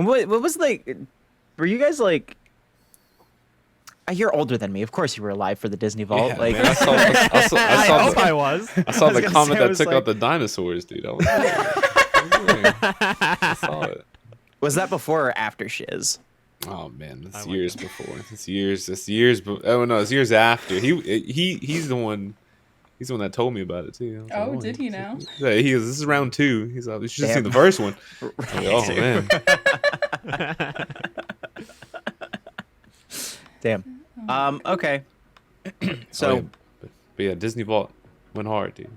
What was like? Were you guys like? You're older than me. Of course, you were alive for the Disney Vault. Yeah, like, man, I saw the gonna comment say, I that was took like- out the dinosaurs, dude. I was I saw it. was that before or after Shiz? Oh man, that's I years before. It's years. Oh no, it's years after. He's the one. He's the one that told me about it too. I was Oh, like, did he now? Yeah, he is. This is round 2. He's like, you should have Damn. seen the first one. I was like, oh man. Damn. Okay. So Oh, yeah. But yeah, Disney Vault went hard, dude.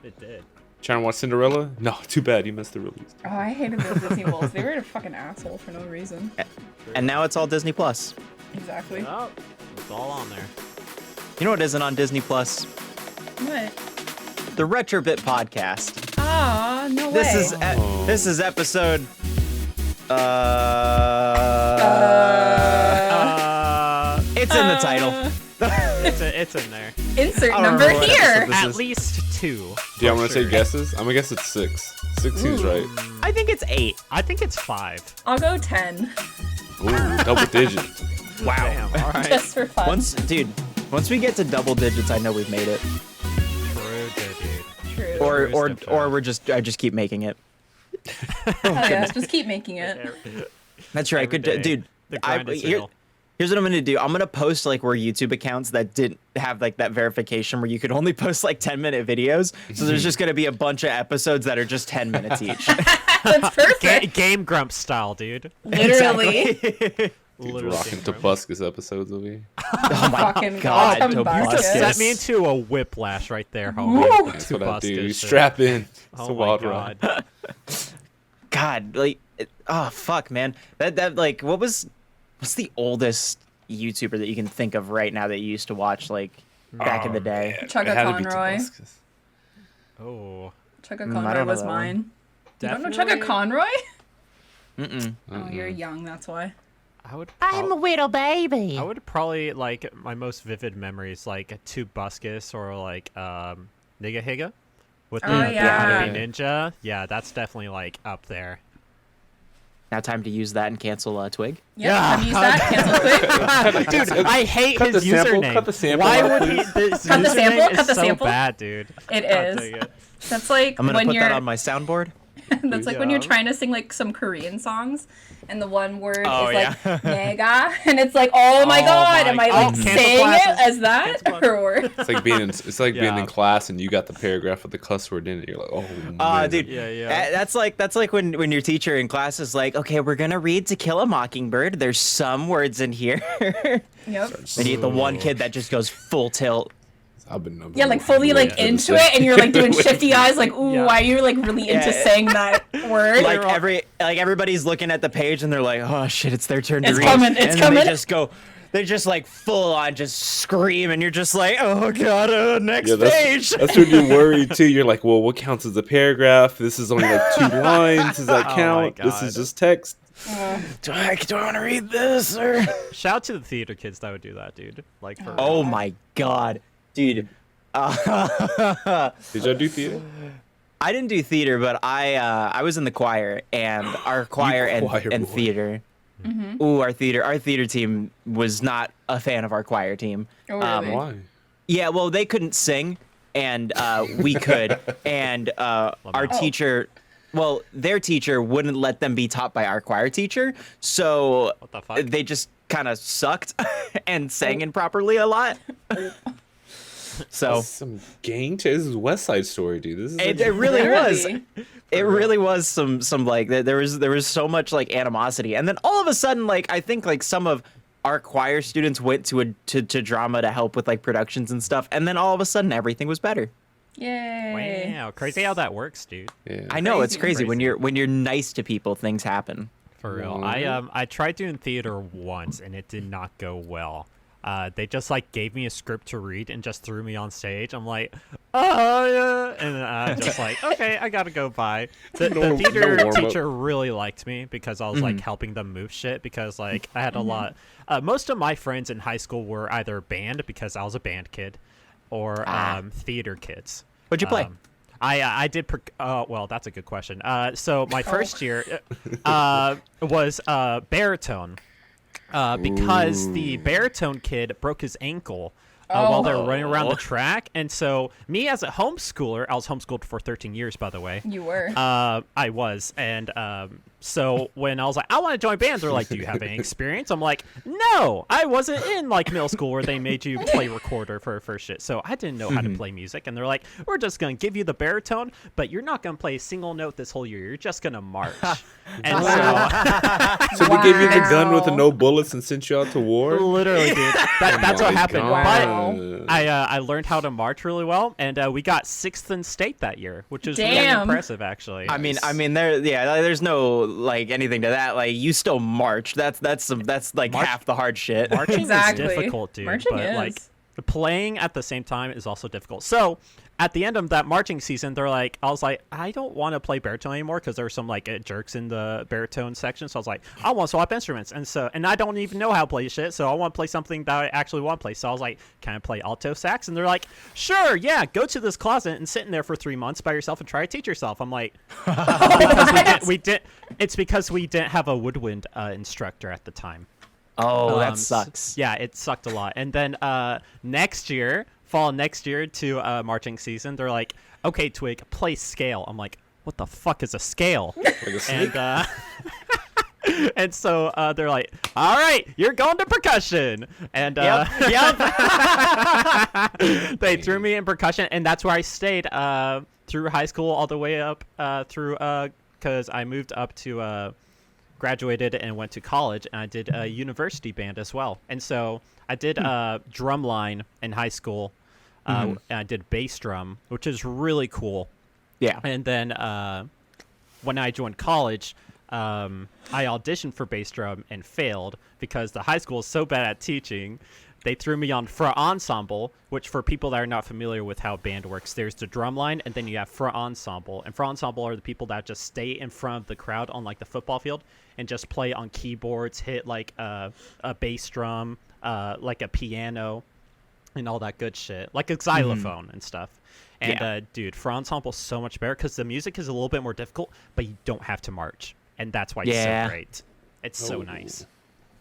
It did. Trying to watch Cinderella? No, too bad. You missed the release. Oh, I hated those Disney Vaults. They were a fucking asshole for no reason. and now it's all Disney Plus. Exactly. Oh, it's all on there. You know what isn't on Disney Plus? What? The Retrobit podcast. Ah, no way. This is episode. It's in the title. It's in there. Insert I don't number remember what here. episode this At is. least 2. Do y'all for want to say sure. guesses? I'm gonna guess it's 6. 6 seems right. I think it's 8. I think it's 5. I'll go 10. Ooh, double digits. Wow. Damn, all right. Just for fun. Once we get to double digits, I know we've made it. True, dude. True. Or I just keep making it. Oh, yeah, just keep making it. That's right. Every Good, day. dude. The grind is real. Here's what I'm gonna do. I'm gonna post like where YouTube accounts that didn't have like that verification where you could only post like 10-minute videos. So there's just gonna be a bunch of episodes that are just 10 minutes each. That's perfect. Game Grump style, dude. Literally. Dude, Literally rocking Game Grump. Tobuscus episodes over here. Oh my Fucking god, God, Tobuscus. Set me into a whiplash right there, homie. Woo! That's what I do. Tobuscus You shit. strap in. It's Oh a my wild god. ride. God, like, oh fuck, man. That like, what's the oldest YouTuber that you can think of right now that you used to watch like back in the day? Chugga It had to be Conroy. Tobuscus. Oh. Chugga I Conroy don't know was that one. mine. You don't know Definitely- Chugga Conroy? Mm-mm. Oh, you're young, that's why. I would. I'm a little baby. I would probably like my most vivid memories like Tobuscus or like Nigga Higa with the, Oh, the yeah. anime ninja. Yeah, that's definitely like up there. Now time to use that and cancel Twig. Yep, Yeah. have used that. Cancel quick. Dude, I hate Cut his the sample, username. cut the sample Why out, would he? This Cut the username sample, is cut the so sample. bad, dude. It God is. dang it. That's like I'm gonna when put you're that on my soundboard. that's like when you're Yeah. trying to sing like some Korean songs and the one word Oh, is yeah. like nega and it's like, oh my Oh god, my am I God. like Cancel saying classes. it as that? Cancel Or It's like being being Yeah. in class and you got the paragraph with the cuss word in it. You're like, oh man. Dude, Yeah. that's like when your teacher in class is like, okay, we're gonna read To Kill a Mockingbird. There's some words in here. Yep. And you the one kid that just goes full tilt. I've been Yeah, like fully like Yeah. into it and you're like doing shifty eyes like, ooh, Yeah. why are you like really into Yeah. saying that word? Like everybody's looking at the page and they're like, oh shit, it's their turn to It's read. coming, it's and then coming. they just like full on just scream and you're just like, oh god, next Yeah, page. that's when you're worried too. You're like, well, what counts as a paragraph? This is only like 2 lines. Does that Oh my count? This God. Uh, is just text. do I want to read this or? Shout out to the theater kids that would do that, dude. Like, for Oh my god, dude. Did y'all do theater? I didn't do theater, but I was in the choir, and our choir choir and boy. theater. Ooh, our theater team was not a fan of our choir team. Oh, really? Why? Yeah, well, they couldn't sing, and we could, and our teacher. Well, their teacher wouldn't let them be taught by our choir teacher, so What the fuck? they just kind of sucked and sang improperly a lot. So Some gang chase. This is West Side Story, dude. This is it really was. Really? It really was some like there was so much like animosity, and then all of a sudden, like I think like some of our choir students went to drama to help with like productions and stuff, and then all of a sudden everything was better. Yay. Wow, crazy how that works, dude. Yeah. I know it's Crazy. crazy when you're nice to people, things happen. For real. Wow. I tried doing theater once and it did not go well. They just like gave me a script to read and just threw me on stage. I'm like, oh yeah, and then just like, okay, I gotta go by. The No theater warm-up. teacher really liked me because I was like helping them move shit because like I had a lot. Most of my friends in high school were either band because I was a band kid, or theater kids. What'd you play? I did. Well, that's a good question. So my first year was baritone, because the baritone kid broke his ankle while they were running around the track, and so me as a homeschooler, I was homeschooled for 13 years, by the way. You were. I was, and so when I was like, I want to join band, they're like, do you have any experience? I'm like, no, I wasn't in like middle school where they made you play recorder for first shit, so I didn't know how to play music. And they're like, we're just gonna give you the baritone, but you're not gonna play a single note this whole year. You're just gonna march. And So they gave you the gun with the no bullets and sent you out to war? literally, dude, that's what happened. Wow. But I learned how to march really well, and we got 6th in state that year, which is really Damn. impressive, actually. I mean, there's no like anything to that. Like you still march. That's like half the hard shit. Marching Exactly. is difficult, dude. Marching but is. like playing at the same time is also difficult. So at the end of that marching season, I was like, I don't want to play baritone anymore because there were some like jerks in the baritone section. So I was like, I want to swap instruments, and I don't even know how to play shit. So I want to play something that I actually want to play. So I was like, can I play alto sax? And they're like, sure, yeah, go to this closet and sit in there for 3 months by yourself and try to teach yourself. I'm like, it's because we didn't have a woodwind instructor at the time. Oh, that sucks. Yeah, it sucked a lot. And then fall next year to marching season, they're like, okay, Twig, play scale. I'm like, what the fuck is a scale? Like a snake? And and so they're like, all right, you're going to percussion. And Yep. they threw me in percussion, and that's where I stayed through high school all the way up through because I moved up to graduated and went to college, and I did a university band as well. And so I did drum line in high school, and I did bass drum, which is really cool. Yeah. And then when I joined college, I auditioned for bass drum and failed because the high school is so bad at teaching. They threw me on front ensemble, which for people that are not familiar with how band works, there's the drum line, and then you have front ensemble. And front ensemble are the people that just stay in front of the crowd on like the football field and just play on keyboards, hit like a bass drum, like a piano, and all that good shit, like a xylophone and stuff. And dude, front ensemble is so much better because the music is a little bit more difficult, but you don't have to march, and that's why it's so great. It's so nice.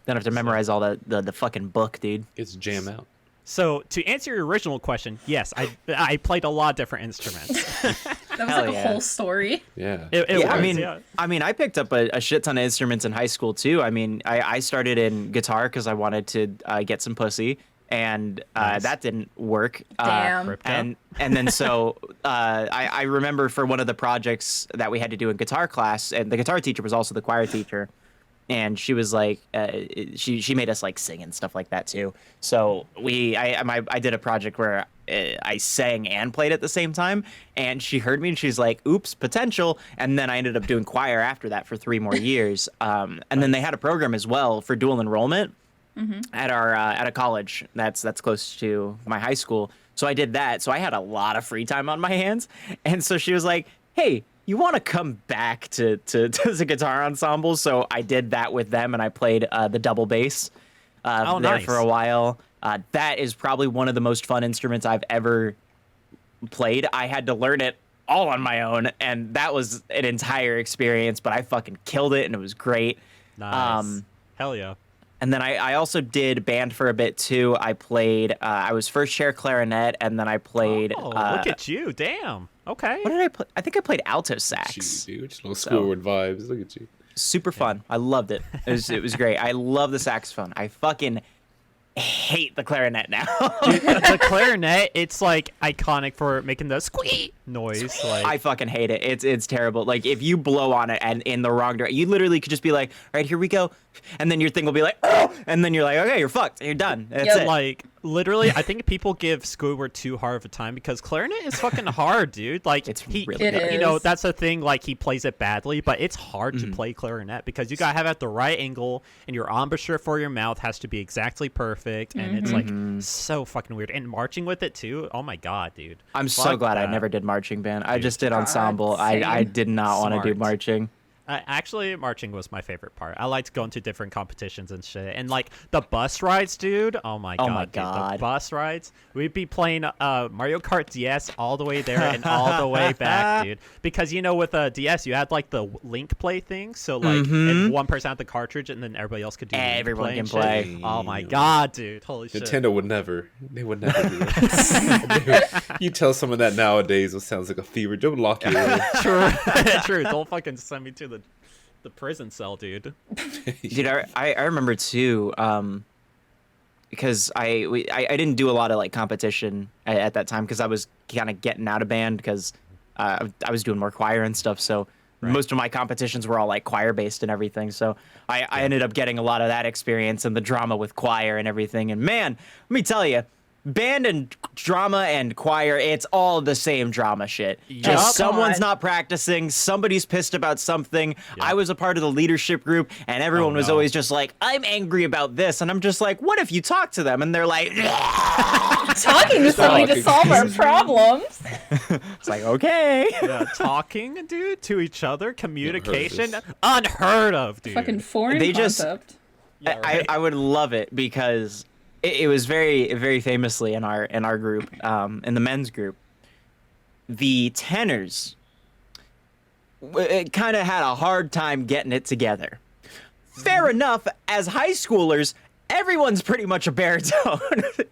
Don't have to memorize all the fucking book, dude. It's jam out. So to answer your original question, yes, I played a lot of different instruments. That was like a whole story. Yeah. It was, I mean, I picked up a shit ton of instruments in high school too. I mean, I started in guitar because I wanted to get some pussy, and that didn't work. Damn. And then so I remember for one of the projects that we had to do in guitar class, and the guitar teacher was also the choir teacher. And she was like, she made us like sing and stuff like that too. So I did a project where I sang and played at the same time. And she heard me and she's like, "Oops, potential." And then I ended up doing choir after that for 3 more years. And then they had a program as well for dual enrollment at our at a college that's close to my high school. So I did that. So I had a lot of free time on my hands. And so she was like, "Hey, you want to come back to the guitar ensemble?" So I did that with them, and I played the double bass there for a while. That is probably one of the most fun instruments I've ever played. I had to learn it all on my own, and that was an entire experience, but I fucking killed it, and it was great. Nice. Hell yeah. And then I also did band for a bit too. I played, I was first chair clarinet, and then I played. Oh, look at you. Damn. Okay. What did I play? I think I played alto sax. Jeez, dude, just little schoolward vibes. Look at you. Super fun. I loved it. It was great. I love the saxophone. I fucking hate the clarinet now. Dude, the clarinet, it's like iconic for making the squeak noise. Like, I fucking hate it. It's terrible. Like if you blow on it and in the wrong direction, you literally could just be like, "All right, here we go," and then your thing will be like, "Oh," and then you're like, "Okay, you're fucked. You're done." That's it. Like literally, I think people give Squidward too hard of a time because clarinet is fucking hard, dude. Like It's he, really hard. you know, that's the thing. Like he plays it badly, but it's hard to play clarinet because you gotta have it at the right angle, and your embouchure for your mouth has to be exactly perfect, and it's like so fucking weird. And marching with it too. Oh my god, dude. I'm so Fuck glad I that. never did marching band. I just did God, ensemble. same. I did not want to do Smart. marching. Actually, marching was my favorite part. I liked going to different competitions and shit. And, like, the bus rides, dude. Oh, my Oh God, my dude. God. The bus rides. We'd be playing Mario Kart DS all the way there and all the way back, dude. Because, you know, with DS, you had, like, the link play thing. So, like, and one person had the cartridge, and then everybody else could do link Everyone play can and shit. play. Oh, my God, dude. Holy shit. Nintendo would never. They would never do that. You tell someone that nowadays, it sounds like a fever. They'll lock you away. True. True. Don't fucking send me to the prison cell, dude. Dude, I remember too, because I didn't do a lot of like competition at that time because I was kind of getting out of band because I was doing more choir and stuff. So most of my competitions were all like choir based and everything. So I ended up getting a lot of that experience and the drama with choir and everything. And man, let me tell you, band and drama and choir, it's all the same drama shit. Yup. Just someone's God. not practicing, somebody's pissed about something. I was a part of the leadership group and everyone was no. always just like, I'm angry about this. And I'm just like, what if you talk to them? And they're like, Talking to somebody to solve our problems. it's like, okay. Yeah, talking, dude, to each other, communication, this. unheard of, dude. Fucking foreign They just- concept. Yeah, right. I would love it because it was very, very famously in our group, in the men's group, the tenors kind of had a hard time getting it together. Fair enough, as high schoolers, everyone's pretty much a baritone.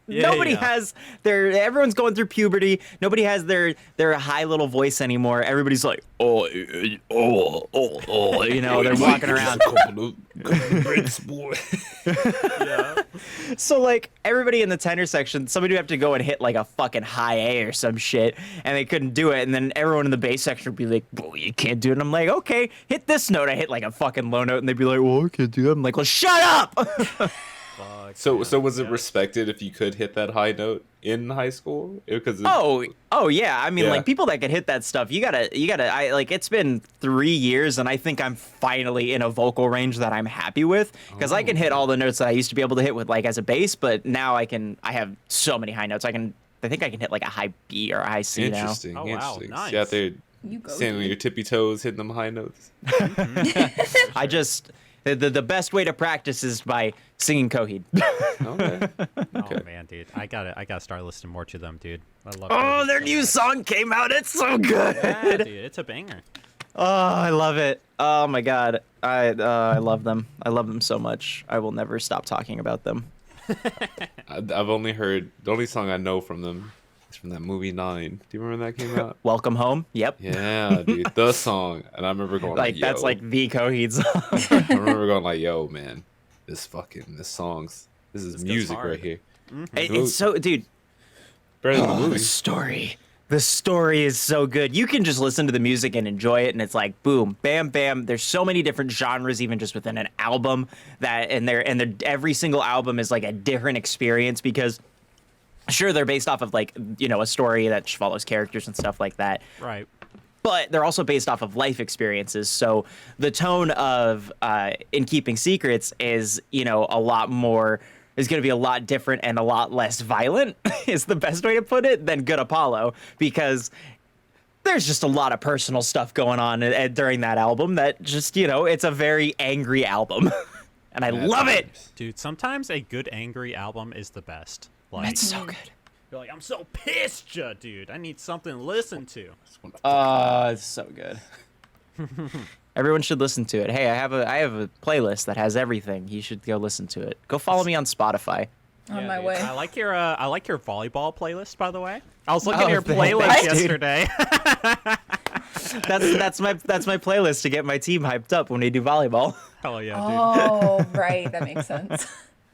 Nobody has everyone's going through puberty. Nobody has their high little voice anymore. Everybody's like, you know, they're walking around. Yeah. So like everybody in the tenor section, somebody would have to go and hit like a fucking high A or some shit, and they couldn't do it. And then everyone in the bass section would be like, "Bro, you can't do it." And I'm like, "Okay, hit this note." I hit like a fucking low note, and they'd be like, "Well, I can't do that." I'm like, "Well, shut up." Fuck, So man. was it Yeah. respected if you could hit that high note in high school? Because Oh yeah. I mean, Yeah. like people that could hit that stuff, you gotta. I like. It's been 3 years, and I think I'm finally in a vocal range that I'm happy with because I can hit all the notes that I used to be able to hit with like as a bass, but now I have so many high notes. I think I can hit like a high B or a high C now. interesting. Oh, wow, Interesting. nice. So you out there You go. standing on your tippy toes, hitting them high notes. I just the best way to practice is by singing Coheed. Okay. Oh man, dude, I gotta start listening more to them, dude. I love. Oh, Coheed their so new much. song came out. It's so good. Yeah, dude, it's a banger. Oh, I love it. Oh my god, I love them. I love them so much. I will never stop talking about them. I've only heard the only song I know from them is from that movie 9. Do you remember when that came out? Welcome Home. Yep. Yeah, dude, the song. And I remember going Like like, that's yo. like the Coheed song. I remember going like, yo, man, this is goes music hard. right here. It's so, dude. Better than the The movie. story. The story is so good. You can just listen to the music and enjoy it, and it's like boom, bam, bam. There's so many different genres, even just within an album. Every single album is like a different experience because, sure, they're based off of like a story that follows characters and stuff like that. Right. But they're also based off of life experiences. So the tone of In Keeping Secrets is going to be a lot different and a lot less violent is the best way to put it than Good Apollo, because there's just a lot of personal stuff going on during that album that just, it's a very angry album. And I love it. Dude, sometimes a good angry album is the best. Like, It's so good. you're like, I'm so pissed, ya, dude. I need something to listen to. It's so good. Everyone should listen to it. Hey, I have a playlist that has everything. You should go listen to it. Go follow me on Spotify. On Yeah, my dude. way. I like your volleyball playlist, by the way. I was looking Oh, at your thanks, playlist dude. yesterday. That's my playlist to get my team hyped up when we do volleyball. Hell yeah, Oh, right. That makes sense.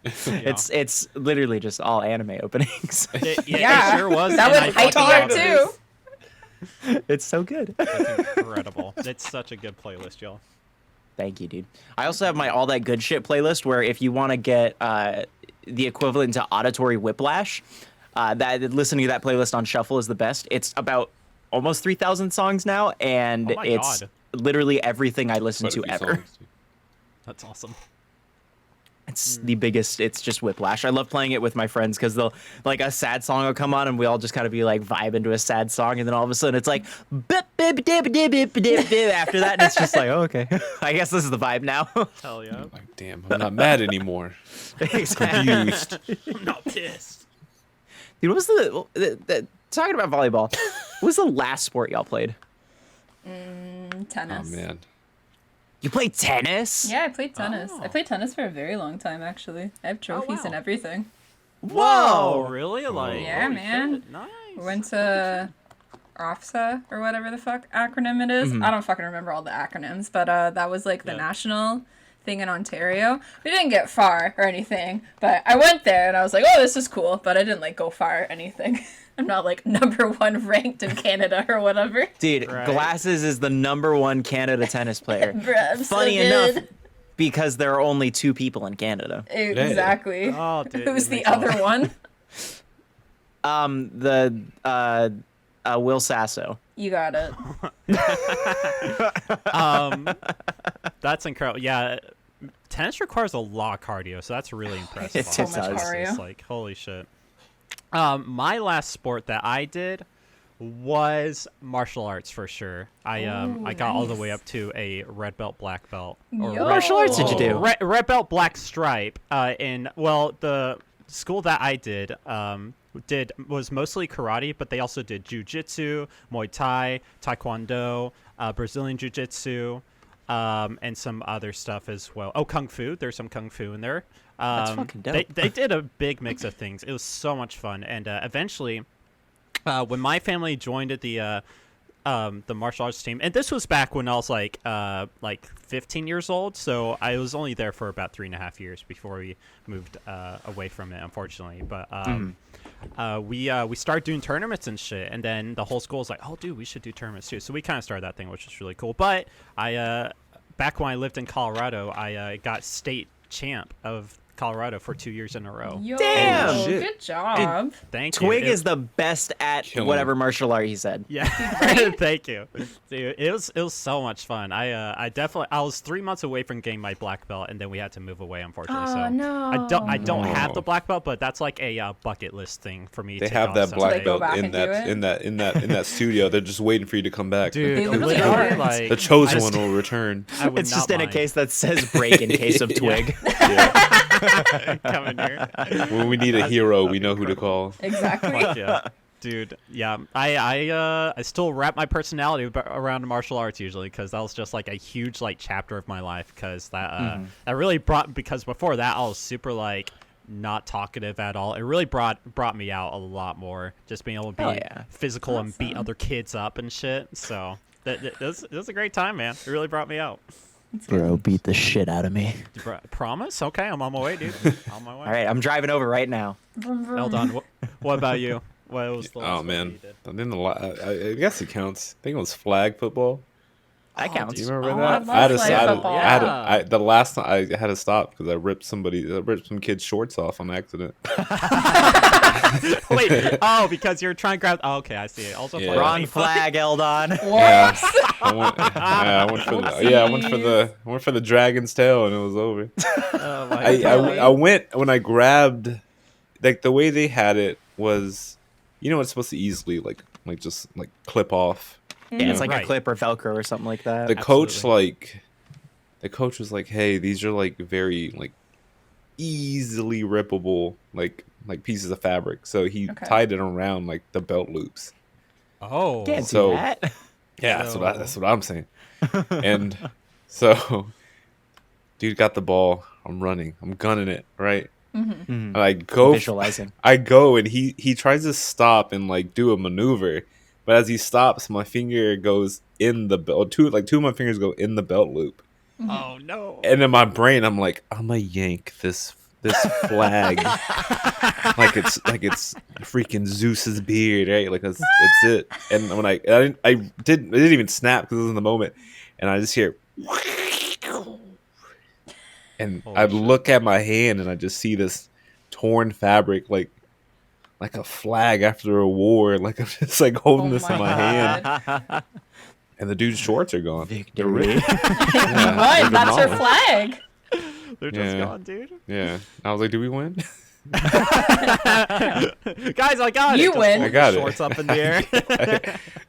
dude. Yeah. It's literally just all anime openings. Yeah, it sure was. That and I would hype fucking me love up it. too. It's so good. It's incredible. It's such a good playlist, y'all. Thank you, dude. I also have my All That Good Shit playlist where if you want to get the equivalent to auditory whiplash, listening to that playlist on shuffle is the best. It's about almost 3,000 songs now, and Oh my it's God. literally everything I listen Quite a to few ever. songs, dude. That's awesome. It's the biggest. It's just whiplash. I love playing it with my friends because they'll like a sad song will come on and we all just kind of be like vibing to a sad song, and then all of a sudden it's like bip After that, it's just like, oh, okay. I guess this is the vibe now. Hell yeah. Like, damn, I'm not mad anymore. Exactly. Confused. I'm not pissed. Dude, what was the talking about volleyball? What was the last sport y'all played? Tennis. Oh man. You played tennis? Yeah, I played tennis. Oh. I played tennis for a very long time, actually. I have trophies and wow. everything. Whoa, really? Like, Yeah, holy man. shit, nice. Went to OFSA or whatever the fuck acronym it is. I don't fucking remember all the acronyms, but that was like the Yeah. national thing in Ontario. We didn't get far or anything, but I went there and I was like, oh, this is cool, but I didn't like go far or anything. I'm not like #1 ranked in Canada or whatever. Dude, Right. Glasses is the #1 Canada tennis player. Bruh, I'm so Funny good. enough, because there are only 2 people in Canada. Exactly. Oh, dude, Who's it the makes all- other one? Will Sasso. You got it. That's incredible. Yeah, tennis requires a lot of cardio, so that's really impressive. It so honestly. much cardio. It's like, holy shit. My last sport that I did was martial arts for sure. I got all the way nice. up to a red belt, black belt, Yo. red- Martial arts did you do? Red belt, black stripe. The school that I did was mostly karate, but they also did jiu-jitsu, Muay Thai, Taekwondo, Brazilian jiu-jitsu, and some other stuff as well. Oh, kung fu. There's some kung fu in there. That's fucking dope. They did a big mix of things. It was so much fun, and eventually, when my family joined the martial arts team, and this was back when I was like 15 years old, so I was only there for about 3.5 years before we moved away from it, unfortunately. But we started doing tournaments and shit, and then the whole school was like, "Oh, dude, we should do tournaments too." So we kind of started that thing, which was really cool. But back when I lived in Colorado, I got state champ of Colorado for 2 years in a row. Yo, Damn! Shit. good job. Thank you. Twig It- is the best at Killing whatever martial art he said. Yeah, thank you, dude. It was so much fun. I was 3 months away from getting my black belt, and then we had to move away, unfortunately. Oh, so no. I don't have the No. black belt, but that's like a bucket list thing for me. They to have go that someday. black go belt back in and do that it? in that studio. They're just waiting for you to come back. Dude, They literally literally, are. like, The chosen I one will return. I would It's not just in a mind case that says break in case of Twig. Yeah. coming here. When we need a hero, we know who to call. Exactly. Fuck yeah. Dude, yeah, I still wrap my personality around martial arts usually, because that was just like a huge like chapter of my life, because that really because before that I was super like not talkative at all. It really brought me out a lot more, just being able to Hell be yeah. physical and beat Awesome. other kids up and shit. So it was a great time, man. It really brought me out. Bro, beat the shit out of me. Promise? Okay, I'm on my way, dude. On my way. All right, I'm driving over right now. Vroom, vroom. Well done. What about you? What was the last Oh one man, you did? and then I guess it counts. I think it was flag football. That Oh, counts. Do you remember Oh, that? I love flag football. The last time I had to stop because I ripped some kid's shorts off on accident. Wait, oh, because you're trying to grab. Oh, okay, I see it. Also, Yeah. for Wrong flag, Eldon. Yeah, Whoops. I went for the dragon's tail and it was over. Oh my I went when I grabbed, like the way they had it was, it's supposed to easily like just like clip off. Yeah, it's like Right. a clip or Velcro or something like that. The coach was like, hey, these are like very like easily rippable like pieces of fabric. So he Okay. tied it around like the belt loops. Oh, Can't So- do that. Yeah, So- that's what I'm saying. And so, dude got the ball. I'm running. I'm gunning it right. Mm-hmm. And I go Visualizing. I go and he tries to stop and like do a maneuver, but as he stops, my finger goes in the belt. Two of my fingers go in the belt loop, oh no! and in my brain, I'm like, I'm gonna yank this flag like it's freaking Zeus's beard, right? Like it's it. And when I didn't even snap because it was in the moment, and I just hear. And Holy I shit. look at my hand and I just see this torn fabric, like a flag after a war. Like I'm just like holding Oh this in my my God. hand, and the dude's shorts are gone. They're Victory. ripped. What? they're That's your demolished. flag. They're just Yeah. gone, dude. Yeah, I was like, "Do we win?" Guys, I got it. You Just win. hold I got the it. shorts up in the air.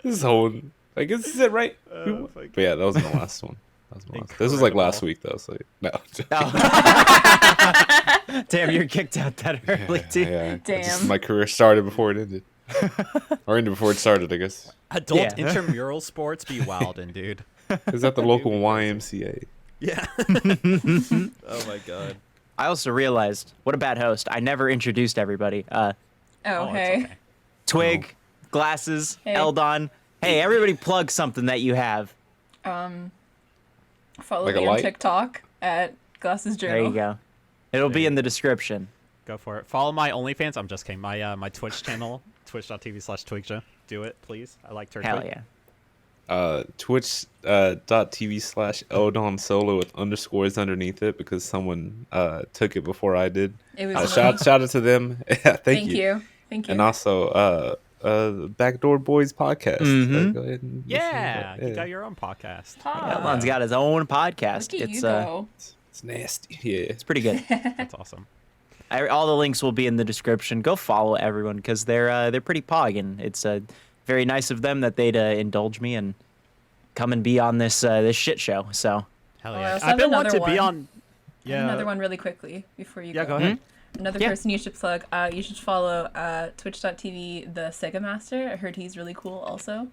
This is holding. Like, is this it, right? But yeah, that wasn't the last one. That was my last. This was like last week, though. So no. Oh. Damn, you're kicked out that early, too. Yeah. Damn. My career started before it ended. Or ended before it started, I guess. Adult Yeah. intramural sports be wildin', dude. Is that the local YMCA? Yeah. Oh my god. I also realized, what a bad host. I never introduced everybody. Oh, it's hey. okay. Twig, Glasses, Hey. Eldon. Hey, everybody plug something that you have. Follow Like a me on light? TikTok at Glasses Journal. There you go. It'll be in the description. Go for it. Follow my OnlyFans. I'm just kidding. My Twitch channel, twitch.tv/twigshow. Do it, please. I like turtle. Hell yeah. Twitch.tv/Eldon Solo with underscores underneath it because someone took it before I did. It was Shout out to them. Yeah, thank you. Thank you. And also Backdoor Boys podcast. Mhm. Go ahead and listen to Yeah, that. you got your own podcast. Eldon's got his own podcast. Look at It's you go. It's nasty. Yeah. it's pretty good. That's awesome. All the links will be in the description. Go follow everyone because they're pretty pog, and it's very nice of them that they'd indulge me and come and be on this this shit show. So Hell Oh, I yeah. also I've have been wanting to another be one. on. Yeah. Another one really quickly before you Yeah, go. go ahead. Another Yeah. person you should plug. You should follow twitch.tv the Sega Master. I heard he's really cool also.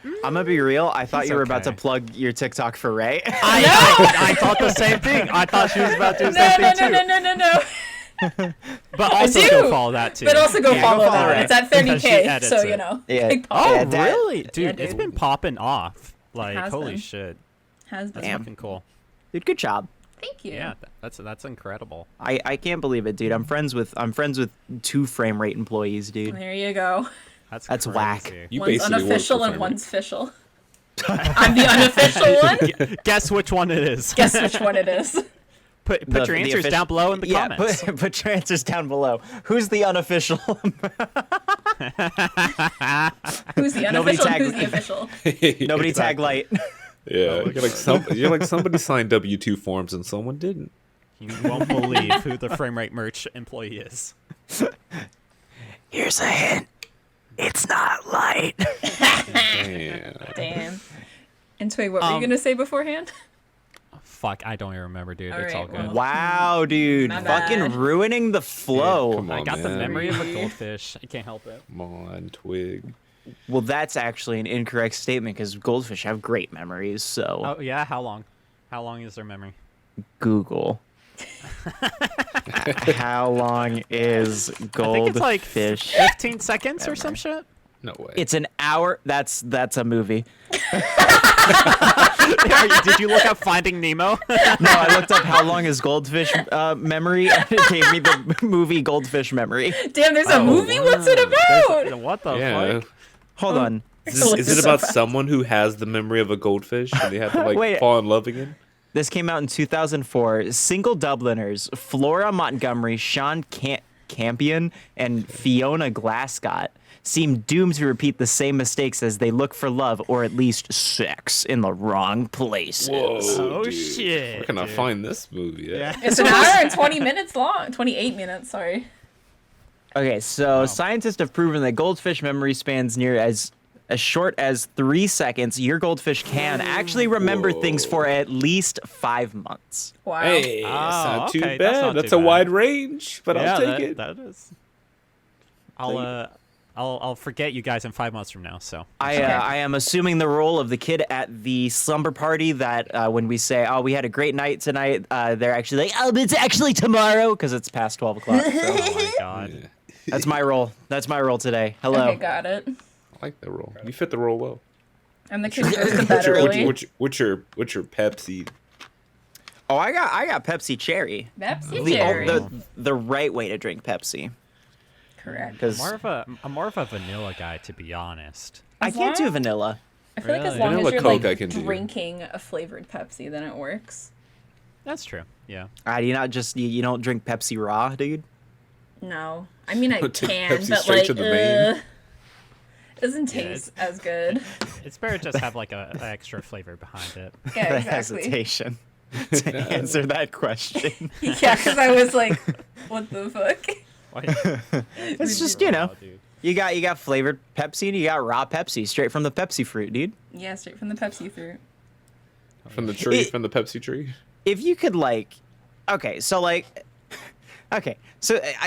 I'm gonna be real. I thought He's you were about to okay. plug your TikTok for Ray. I thought the same thing. I thought she was about to do the No, same no, thing no, too. no, no, no, no. But also do. go follow that too. But also go Yeah, go follow follow that. Ray. It's at Because she 30K, edits so it. you know. Yeah. Big pop. Oh Yeah, that- really, dude? Yeah, It's dude. been popping off. Like Has holy been. shit. Has been. That's Damn. fucking cool. Dude, good job. Thank you. Yeah, that's incredible. I can't believe it, dude. I'm friends with 2 frame rate employees, dude. There you go. That's That's crazy. whack. You One's basically work unofficial for and Framer. one's official. I'm the unofficial one. Guess which one it is. Guess which one it is. Put The- your the answers offici- down below in the yeah, comments. put your answers down below. Who's the unofficial? Who's the Nobody unofficial? tag- Who's the official? Nobody tag light. Yeah, you're like somebody signed W-2 forms and someone didn't. You won't believe who the frame rate merch employee is. Here's a hint. It's not light. Damn. Damn. And Twig, what were you gonna say beforehand? Fuck, I don't even remember, dude. All It's all right, good. well. Wow, dude. My Fucking bad. ruining the flow. Yeah, come I on, got the man. memory of a goldfish. I can't help it. Come on, Twig. Well, that's actually an incorrect statement because goldfish have great memories. So Oh yeah, how long? How long is their memory? Google. How long is I think it's like goldfish? 15 seconds or some shit. No way. It's an hour. That's a movie. Did you look up Finding Nemo? No, I looked up how long is goldfish memory, and it gave me the movie Goldfish Memory. Damn, there's a movie? What's it about? What the yeah. fuck? Hold on. Is it about someone who has the memory of a goldfish and they have to like Wait. fall in love again? This came out in 2004. Single Dubliners, Flora Montgomery, Sean Campion, and Fiona Glascott seem doomed to repeat the same mistakes as they look for love or at least sex in the wrong places. Oh, dude. shit, Where can I dude. find this movie at? Yeah. It's an hour and 20 minutes long. 28 minutes, sorry. Okay, so scientists have proven that goldfish memory spans near as short as 3 seconds. Your goldfish can actually remember things for at least 5 months. Wow. Hey, that's not too okay, bad. that's not That's too a bad. wide range, but I'll take it. That is. I'll forget you guys in 5 months from now. So I am assuming the role of the kid at the slumber party that when we say, "Oh, we had a great night tonight," they're actually like, "Oh, it's actually tomorrow" because it's past 12 o'clock. So oh my god. that's my role. That's my role today. Hello. Okay, got it. I like that role. You fit the role well. And the kid goes to bed early. What's your Pepsi? Oh, I got Pepsi Cherry. Pepsi Cherry. The right way to drink Pepsi. Correct. Because I'm more of a vanilla guy, to be honest. I can't do vanilla. I feel like as Really? long Vanilla as you're Coke I like can do. drinking a flavored Pepsi, then it works. That's true. Yeah. Do you not just you don't drink Pepsi raw, dude? No. I mean, I Take can, Pepsi but straight like, to the vein. doesn't taste as good. It's better to just have like a extra flavor behind it. Yeah, The exactly. hesitation to answer that question. Yeah, because I was like, what the fuck? Why- It's just, you know, Oh, dude. You got flavored Pepsi and you got raw Pepsi straight from the Pepsi fruit, dude. Yeah, straight from the Pepsi fruit. From the tree, It- from the Pepsi tree. If you could like, okay, so I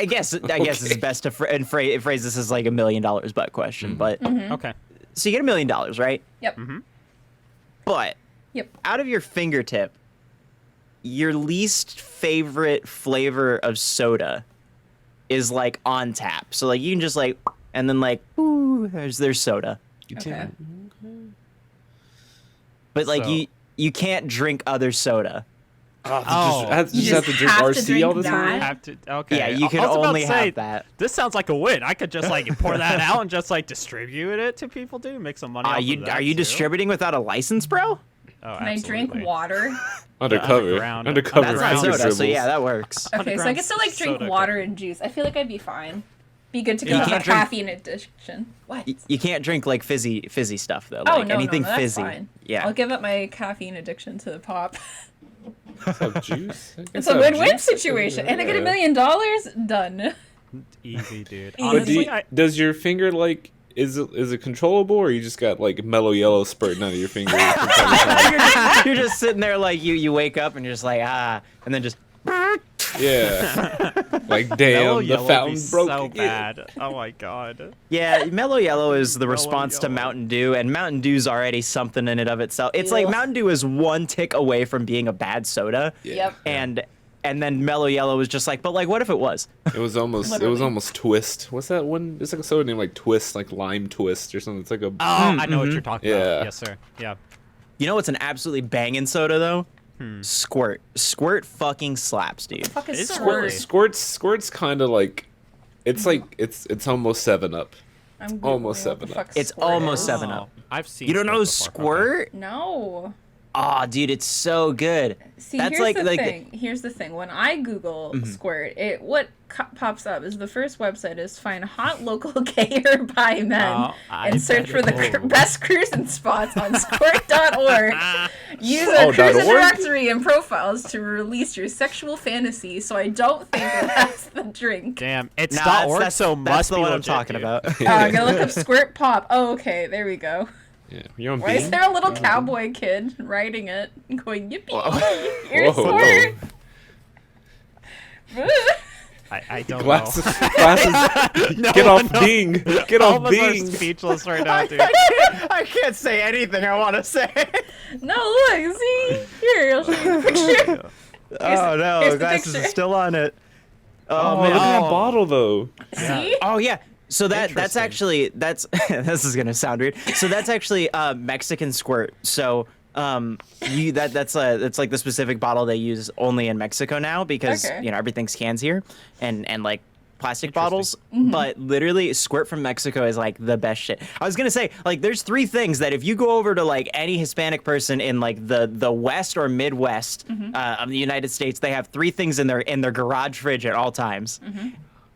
guess it's best to phrase this as like $1 million butt question, but Okay. so you get $1 million, right? Yep. But Yep. out of your fingertip, your least favorite flavor of soda is like on tap. So like you can just like, and then like, ooh, there's soda. Okay. But like So- you can't drink other soda. You You just have to drink RC all the that? time. Have to, okay. Yeah, you can I was about only to say, have that. This sounds like a win. I could just like pour that out and just like distribute it to people, dude. Make some money. Are off you of that, too. distributing without a license, bro? Oh, Can I drink absolutely. water? Undercover. underground. Undercover. That's not Underground soda, so dribbles. yeah, that works. Okay, so I Underground get to like drink soda water cup. and juice. I feel like I'd be fine. Be good to Yeah. keep You a can't drink- caffeine addiction. What? You can't drink like fizzy stuff though. Oh Like no, anything no, that's fizzy. fine. Yeah. I'll give up my caffeine addiction to the pop. Have juice. I It's guess a have win-win juice. situation, and I get $1 Yeah. million. Done. Easy, dude. But Honestly, Does your finger like is it controllable, or you just got like mellow yellow spurting out of your finger? from time to time? You're just sitting there like you wake up and you're just like and then just Yeah. Like Mellow damn, the Yellow fountain be broke so again. bad. Oh my god. yeah. Mellow Yellow is the Mellow response to Yellow. Mountain Dew, and Mountain Dew's already something in and of itself. It's like Ew. Mountain Dew is one tick away from being a bad soda, Yep. and then Mellow Yellow was just like, but like, what if it was? It was almost Literally. Twist. What's that one? It's like a soda named like Twist, like Lime Twist or something. It's like a Oh, I know what you're talking Yeah. about. Yes, sir. Yeah. You know what's an absolutely banging soda though? Squirt. Squirt fucking slaps, dude. Fuck is Is it squirt? really? Squirt's kind of like it's like it's almost 7-Up. I'm Almost Googling what the 7-Up. fuck It's squirt almost is. 7-Up. I've seen. You don't know Squirt before. Okay. Squirt? No. Oh, dude, it's so good. See, That's here's like the like thing. Here's the thing. When I Google squirt, what pops up is the first website is find hot local gay or bi men Oh, I and search for the bet. best cruising spots on squirt.org. Use Oh, a cruising .org? directory and profiles to release your sexual fantasy. So I don't think that's the drink. Damn, it's Nah, not org, that's so that's must the be one I'm legit, talking dude. about. I'm gonna look up squirt pop. Oh, okay, there we go. Yeah. You're on Why is Bing? there a little cowboy kid riding it and going yippee? Whoa. Here's squirt. I don't Glasses. know. Glasses. No, Get off no. Bing. Get All off of us are Bing. speechless right now, dude. I can't say anything I want to say. No, look, see? Here, I'll show you the picture. Oh no, here's the glasses picture. are still on it. Oh, Oh, man. look at that Oh. bottle though. See? Oh yeah. So that's Interesting. actually this is gonna sound weird. So that's actually Mexican squirt. So that's like the specific bottle they use only in Mexico now because Okay. you know everything's cans here and like plastic bottles. But literally squirt from Mexico is like the best shit. I was gonna say like there's three things that if you go over to like any Hispanic person in like the West or Midwest of the United States, they have three things in their garage fridge at all times.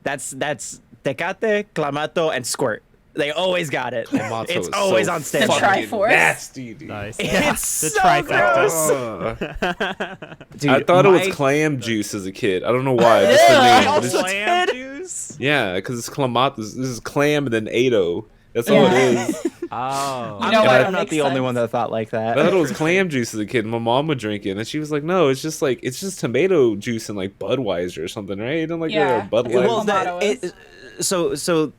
That's Tecate, Clamato, and Squirt. They always got it. Clamato It's is always so on standby. The fucking Triforce. nasty, dude. Nice. It's the so trifecta. Uh, Dude, I thought it was my- clam juice as a kid. I don't know why. Just the Ew. name. I but also it's- Clam did. juice. yeah, because it's clamato. This is clam and then Ado. That's all Yeah. it is. Oh. You know what? I'm That not makes the only one sense. that thought like I thought that. it was clam juice as a kid. My mom would drink it, and she was like, "No, it's just tomato juice and like Budweiser or something, right? You don't like Yeah. Budweiser." Well, Clamato is. so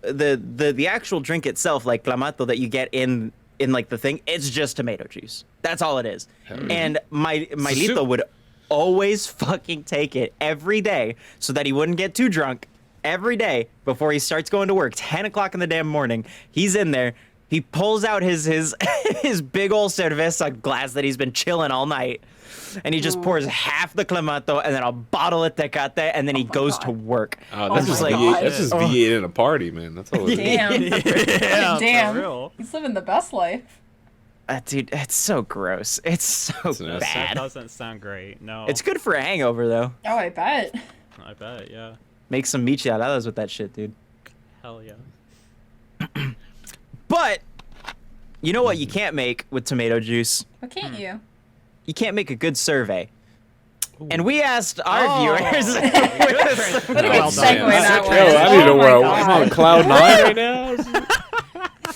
the actual drink itself, like Clamato, that you get in like the thing, it's just tomato juice. That's all it is. And my Lito soup. would always fucking take it every day so that he wouldn't get too drunk. Every day before he starts going to work, 10 o'clock in the damn morning, he's in there. He pulls out his his big old cerveza glass that he's been chilling all night, and he just pours half the Clamato and then a bottle of Tecate, and then he goes to work. Oh, that's Oh just my like God. that's just Oh. V8 in a party, man. That's all it is. Damn. Yeah, Damn. for real. He's living the best life. Dude, it's so gross. It's so nasty. That bad. doesn't sound great. No. It's good for a hangover though. Oh, I bet. I bet. Yeah. Make some micheladas with that shit, dude. Hell yeah. But you know what you can't make with tomato juice? What can't you? You can't make a good survey. And we asked our viewers. What a good Well segue done. that was. Yo, I need to Oh wear. my I'm on God. cloud 9 right now.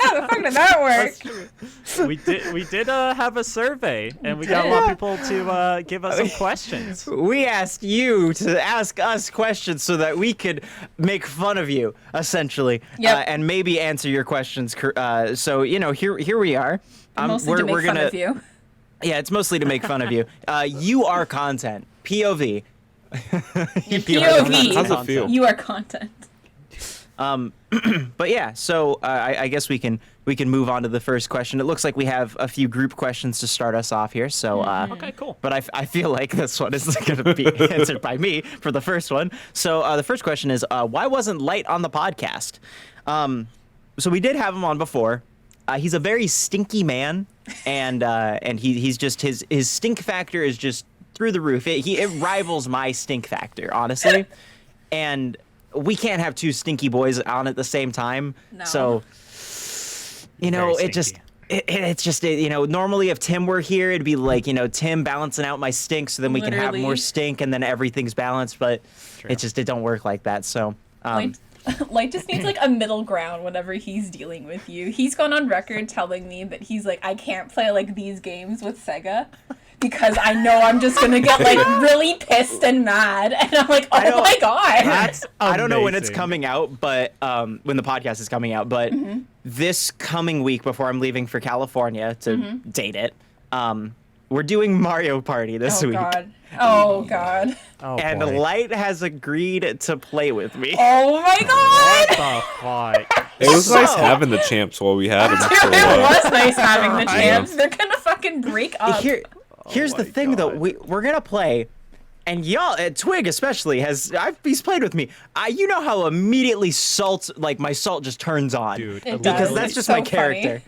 How the fuck did that work? We did have a survey, and we got a lot of people to give us some questions. We asked you to ask us questions so that we could make fun of you, essentially, Yep. and maybe answer your questions. So here we are. Mostly to make fun of you. Yeah, it's mostly to make fun of you. You are content. POV. POV. How's it feel? You are content. But yeah, so I guess we can move on to the first question. It looks like we have a few group questions to start us off here. So Okay, cool. But I feel like this one is going to be answered by me for the first one. So the first question is, why wasn't Light on the podcast? So we did have him on before. He's a very stinky man, and he's just his stink factor is just through the roof. It rivals my stink factor, honestly. And we can't have two stinky boys on at the same time. No. So Very it's just normally if Tim were here, it'd be like Tim balancing out my stink, so then we can have Literally. more stink, and then everything's balanced. But it don't work like that. So. Light just needs like a middle ground whenever he's dealing with you. He's gone on record telling me that he's like, I can't play like these games with Sega because I know I'm just gonna get like really pissed and mad. And I'm like, oh my god. That's I don't know when it's amazing. coming out, but when the podcast is coming out, but this coming week before I'm leaving for California to date it, we're doing Mario Party this Oh week. god. Oh god. Oh, And boy. Light has agreed to play with me. Oh my god. What the fuck? It was nice So- having the champs while we had them. Dude, for a it while. was nice having the I champs. They're gonna fucking break up. Here's the my thing, though. God. We're gonna play, and y'all, Twig especially he's played with me. You know how immediately my salt just turns on, Dude, It because does. that's It's just so my character.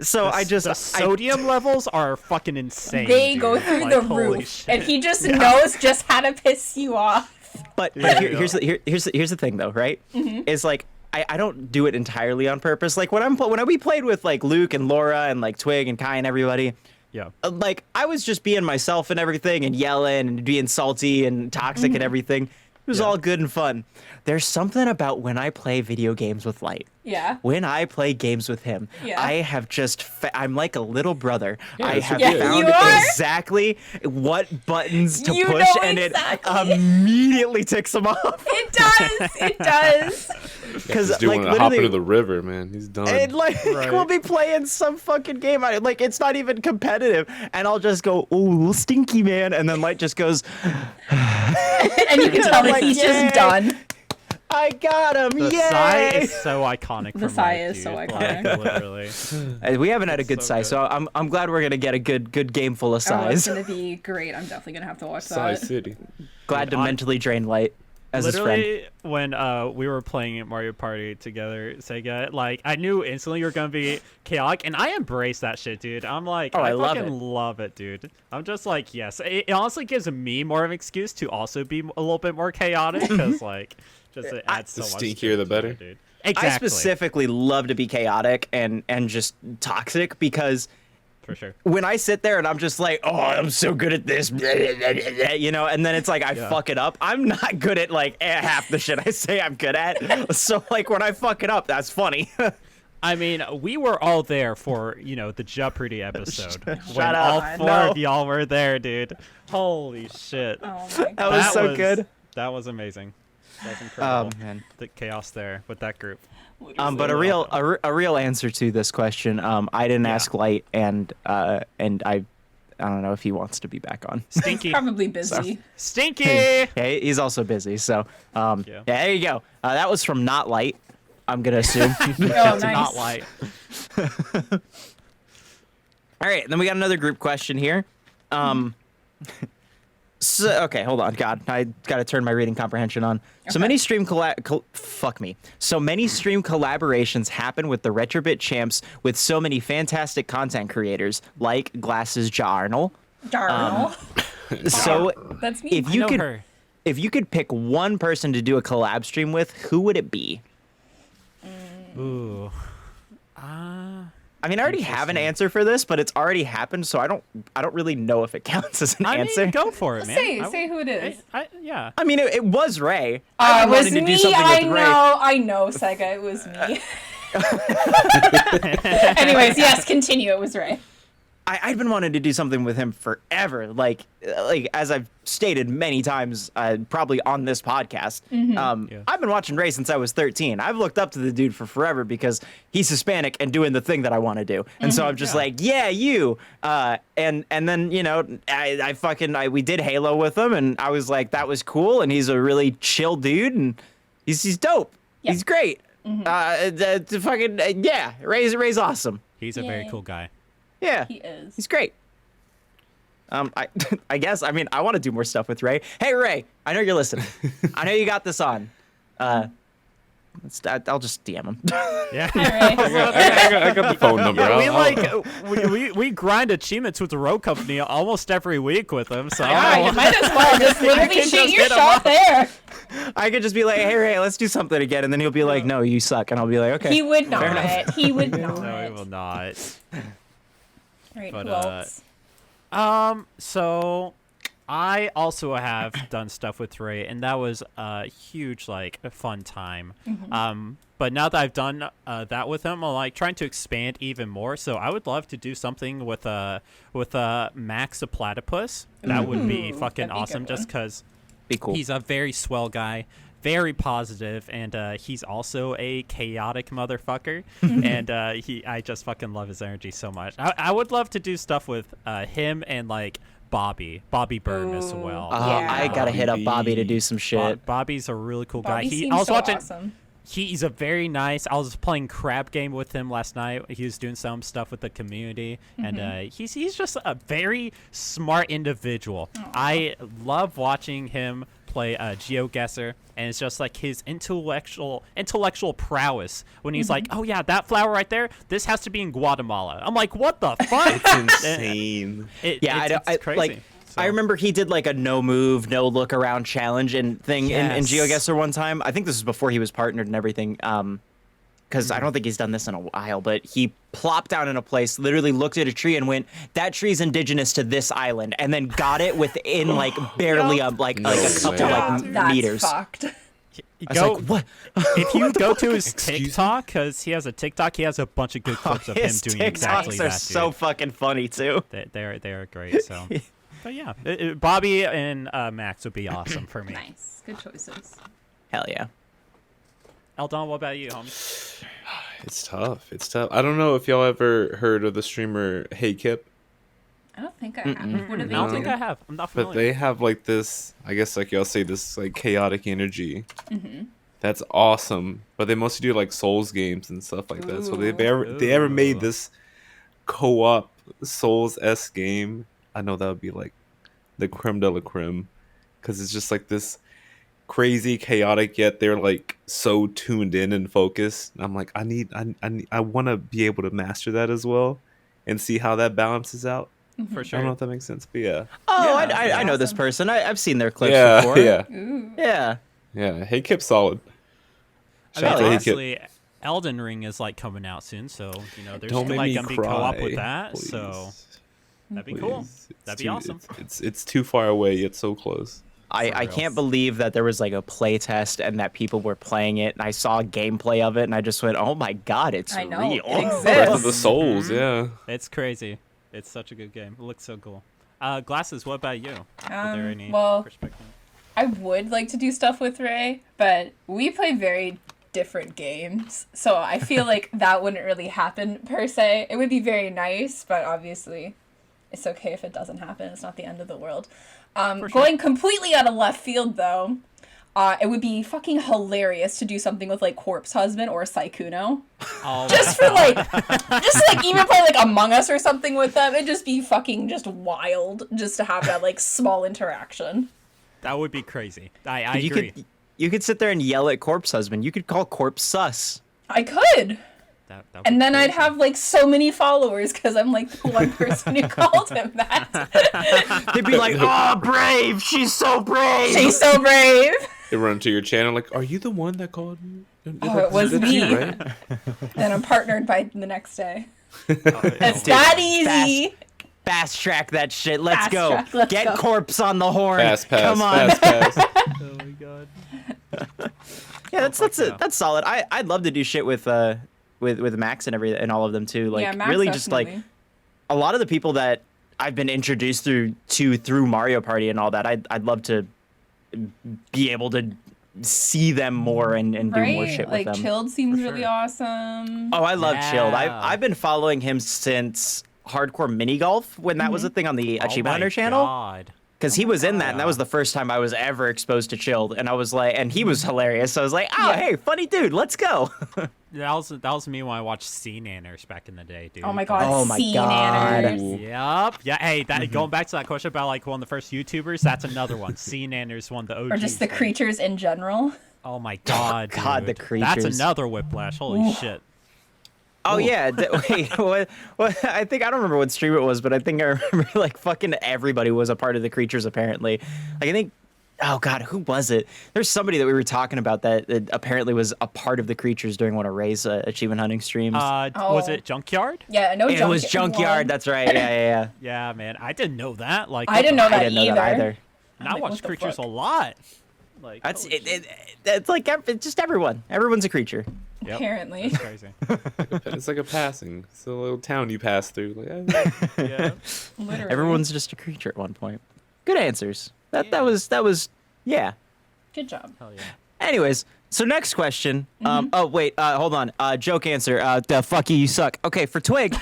So the sodium levels are fucking insane. They dude. go through Like, the holy roof, shit. and he just knows just how to piss you off. But Yeah. here's the thing, though, right? Is like I don't do it entirely on purpose. Like when we played with like Luke and Laura and like Twig and Kai and everybody. Yeah. Like I was just being myself and everything and yelling and being salty and toxic and everything. It was all good and fun. There's something about when I play video games with Light. Yeah. When I play games with him, Yeah. I have just I'm like a little brother. I that's have what Yeah, found you are. exactly what buttons to You push, know and exactly. it immediately ticks them off. It does. It does. Because He's doing like a hop into literally, the river, man. He's done. and like Right. we'll be playing some fucking game. Like it's not even competitive, and I'll just go, "Ooh, stinky man," and then Light just goes, And you can tell that Like, he's yay. just done. "I got him! The Yay!" sigh is so iconic. The from sigh Mike, is so dude. iconic. Like, literally. We haven't had a good so sigh, good. so I'm glad we're gonna get a good game full of Oh, it's sighs. gonna be great. I'm definitely gonna have to watch Psy that. City. Glad to on- mentally drain Light as his friend. Literally, when we were playing at Mario Party together, Sega, like I knew instantly you were gonna be chaotic, and I embrace that shit, dude. I'm like, Oh, I I love fucking it. love it, dude. I'm just like, yes. It honestly gives me more of an excuse to also be a little bit more chaotic, because like, just it adds so The much. stinkier the to it, better. dude. I Exactly. specifically love to be chaotic and just toxic because For sure. when I sit there and I'm just like, oh, I'm so good at this, and then it's like I Yeah. fuck it up. I'm not good at like half the shit I say I'm good at. So like when I fuck it up, that's funny. I mean, we were all there for, the Jeopardy episode. when Shut up. all four No. of y'all were there, dude. Holy shit. Oh my That god. was so good. That was amazing. That was incredible. Man. The chaos there with that group. But a real answer to this question, I didn't Yeah. ask Light, and I don't know if he wants to be back on. Stinky. Probably busy. Stinky! Yeah, he's also busy. So Yeah. yeah, there you go. That was from Not Light, I'm gonna assume. Oh, It's nice. not light. All right, then we got another group question here. So, okay, hold on. God, I gotta turn my reading comprehension on. So many stream So many stream collaborations happen with the Retrobit champs with so many fantastic content creators like Glasses Jarnal. Darnell. So That's me. if I you know could her. if you could pick one person to do a collab stream with, who would it be? Ooh. I mean, I already have an answer for this, but it's already happened, so I don't really know if it counts as an answer. mean, go for it, man. Say who it is. Yeah. I mean, it was Ray. It I've been was wanting to do me. something with Ray. I know, Sega. It was me. Anyways, yes, continue. It was Ray. I'd been wanting to do something with him forever. Like as I've stated many times, probably on this podcast. I've been watching Ray since I was 13. I've looked up to the dude for forever because he's Hispanic and doing the thing that I want to do. And so I'm just like, yeah, you. And then we did Halo with him, and I was like, that was cool. And he's a really chill dude, and he's dope. Yep. He's great. Ray's awesome. He's a very cool guy. Yeah, he is. He's great. I guess. I mean, I want to do more stuff with Ray. Hey, Ray, I know you're listening. I know you got this on. I'll just DM him. Yeah. I got the phone number. We grind achievements with the road company almost every week with them. So you might as well just literally shoot your shot there. I could just be like, hey, Ray, let's do something again. And then he'll be like, no, you suck. And I'll be like, okay. He would not. He would not. No, he will not. Right, But, who else? So I also have done stuff with Ray, and that was a huge, fun time. But now that I've done that with him, I'm trying to expand even more. So I would love to do something with Max the Platypus. That would be fucking awesome, just because cool. He's a very swell guy. Very positive, and he's also a chaotic motherfucker, and I just fucking love his energy so much. I would love to do stuff with him and Bobby Byrne as well. I gotta hit up Bobby to do some shit. Bobby's a really cool guy. I was watching. Awesome. He's a very nice. I was playing crab game with him last night. He was doing some stuff with the community, and he's just a very smart individual. Aww. I love watching him play GeoGuessr, and it's just his intellectual prowess when he's like, oh yeah, that flower right there, this has to be in Guatemala. I'm like, what the fuck? It's insane. It's crazy. I remember he did a no move, no look around challenge and thing in GeoGuessr one time. I think this was before he was partnered and everything. Because I don't think he's done this in a while, but he plopped down in a place, literally looked at a tree and went, that tree's indigenous to this island, and then got it within barely a couple meters. Fucked. What? If you go to his TikTok, because he has a TikTok, he has a bunch of good clips of him doing exactly that. His TikToks are so fucking funny too. They are great. So, but yeah, Bobby and Max would be awesome for me. Nice, good choices. Hell yeah. Eldon, what about you, homie? It's tough. I don't know if y'all ever heard of the streamer Hey Kip. I don't think I have. What do they do? I don't think I have. I'm not familiar. But they have this, I guess y'all say this chaotic energy. That's awesome. But they mostly do Souls games and stuff like that. So they ever made this co-op Souls-esque game, I know that would be the creme de la creme, because it's just this crazy, chaotic, yet they're so tuned in and focused. I'm like, I want to be able to master that as well, and see how that balances out. For sure. I don't know if that makes sense, but yeah. Oh, yeah, I know this person. I've seen their clips before. Yeah. Hey Kip's solid. Honestly, Elden Ring is coming out soon, so there's gonna be co-op with that. Please. So that'd be cool. That'd be awesome. It's too far away yet so close. I can't believe that there was a play test and that people were playing it, and I saw gameplay of it, and I just went, oh my god, it's real. It exists. Breath of the Souls, yeah. It's crazy. It's such a good game. It looks so cool. Glasses, what about you? Are there any perspective? I would like to do stuff with Ray, but we play very different games, so I feel that wouldn't really happen per se. It would be very nice, but obviously it's okay if it doesn't happen. It's not the end of the world. Going completely out of left field, though, it would be fucking hilarious to do something with Corpse Husband or Saikuno. Oh, just for even play Among Us or something with them. It'd just be fucking just wild just to have that small interaction. That would be crazy. I agree. You could sit there and yell at Corpse Husband. You could call Corpse sus. I could. And then crazy. I'd have so many followers because I'm the one person who called him that. They'd be like, oh, brave. She's so brave. She's so brave. They run to your channel are you the one that called me? Oh, it was me. You, right? Then I'm partnered by the next day. It's that easy. Fast track that shit. Let's Fast go. track, let's Get go. corpse on the horn. Fast pass. Come on. Fast pass. Oh my god. Yeah, that's yeah. that's solid. I'd love to do shit with Max and all of them too. Like Yeah, Max really just like definitely. a lot of the people that I've been introduced through Mario Party and all that. I'd love to be able to see them more and do more shit with Like them. Chilled seems For really sure. awesome. Oh, I love Chilled. Yeah. I've been following him since Hardcore Mini Golf when that was a thing on the Achievement Hunter channel. God. Because he was in that, and that was the first time I was ever exposed to Chilled, and I was like, and he was hilarious. So I was like, oh, Yeah. hey, funny dude, let's go. That was me when I watched Sea Nanners back in the day, dude. Oh my god, Oh my Sea God. Nanners. Yep. Yeah. Hey, that going back to that question about like one of the first YouTubers, that's another one. Sea Nanners, one of the OGs. Or just the dude. creatures in general. Oh my god, God, the dude. creatures. That's another whiplash. Holy Ooh. shit. Oh Ooh. yeah, wait, what? I think I don't remember what stream it was, but I think I remember like fucking everybody was a part of the creatures apparently. Like I think, oh god, who was it? There's somebody that we were talking about that apparently was a part of the creatures during one of Ray's achievement hunting streams. Was Oh. it Junkyard? Yeah, no. it was Junkyard. That's right. Yeah. Yeah, man. I didn't know that. Like, I didn't know I that didn't know that either. And I like, watch what the creatures fuck? a lot. Like, That's holy it, shit. it's like it's just everyone. Everyone's a creature. Yep. Apparently. That's crazy. It's like a passing. It's a little town you pass through. Like, Yeah. Literally. Everyone's just a creature at one point. Good answers. That was yeah. Good job. Hell yeah. Anyways, so next question. Mm-hmm. Oh wait, hold on. Joke answer. The fuck you suck. Okay, for Twig,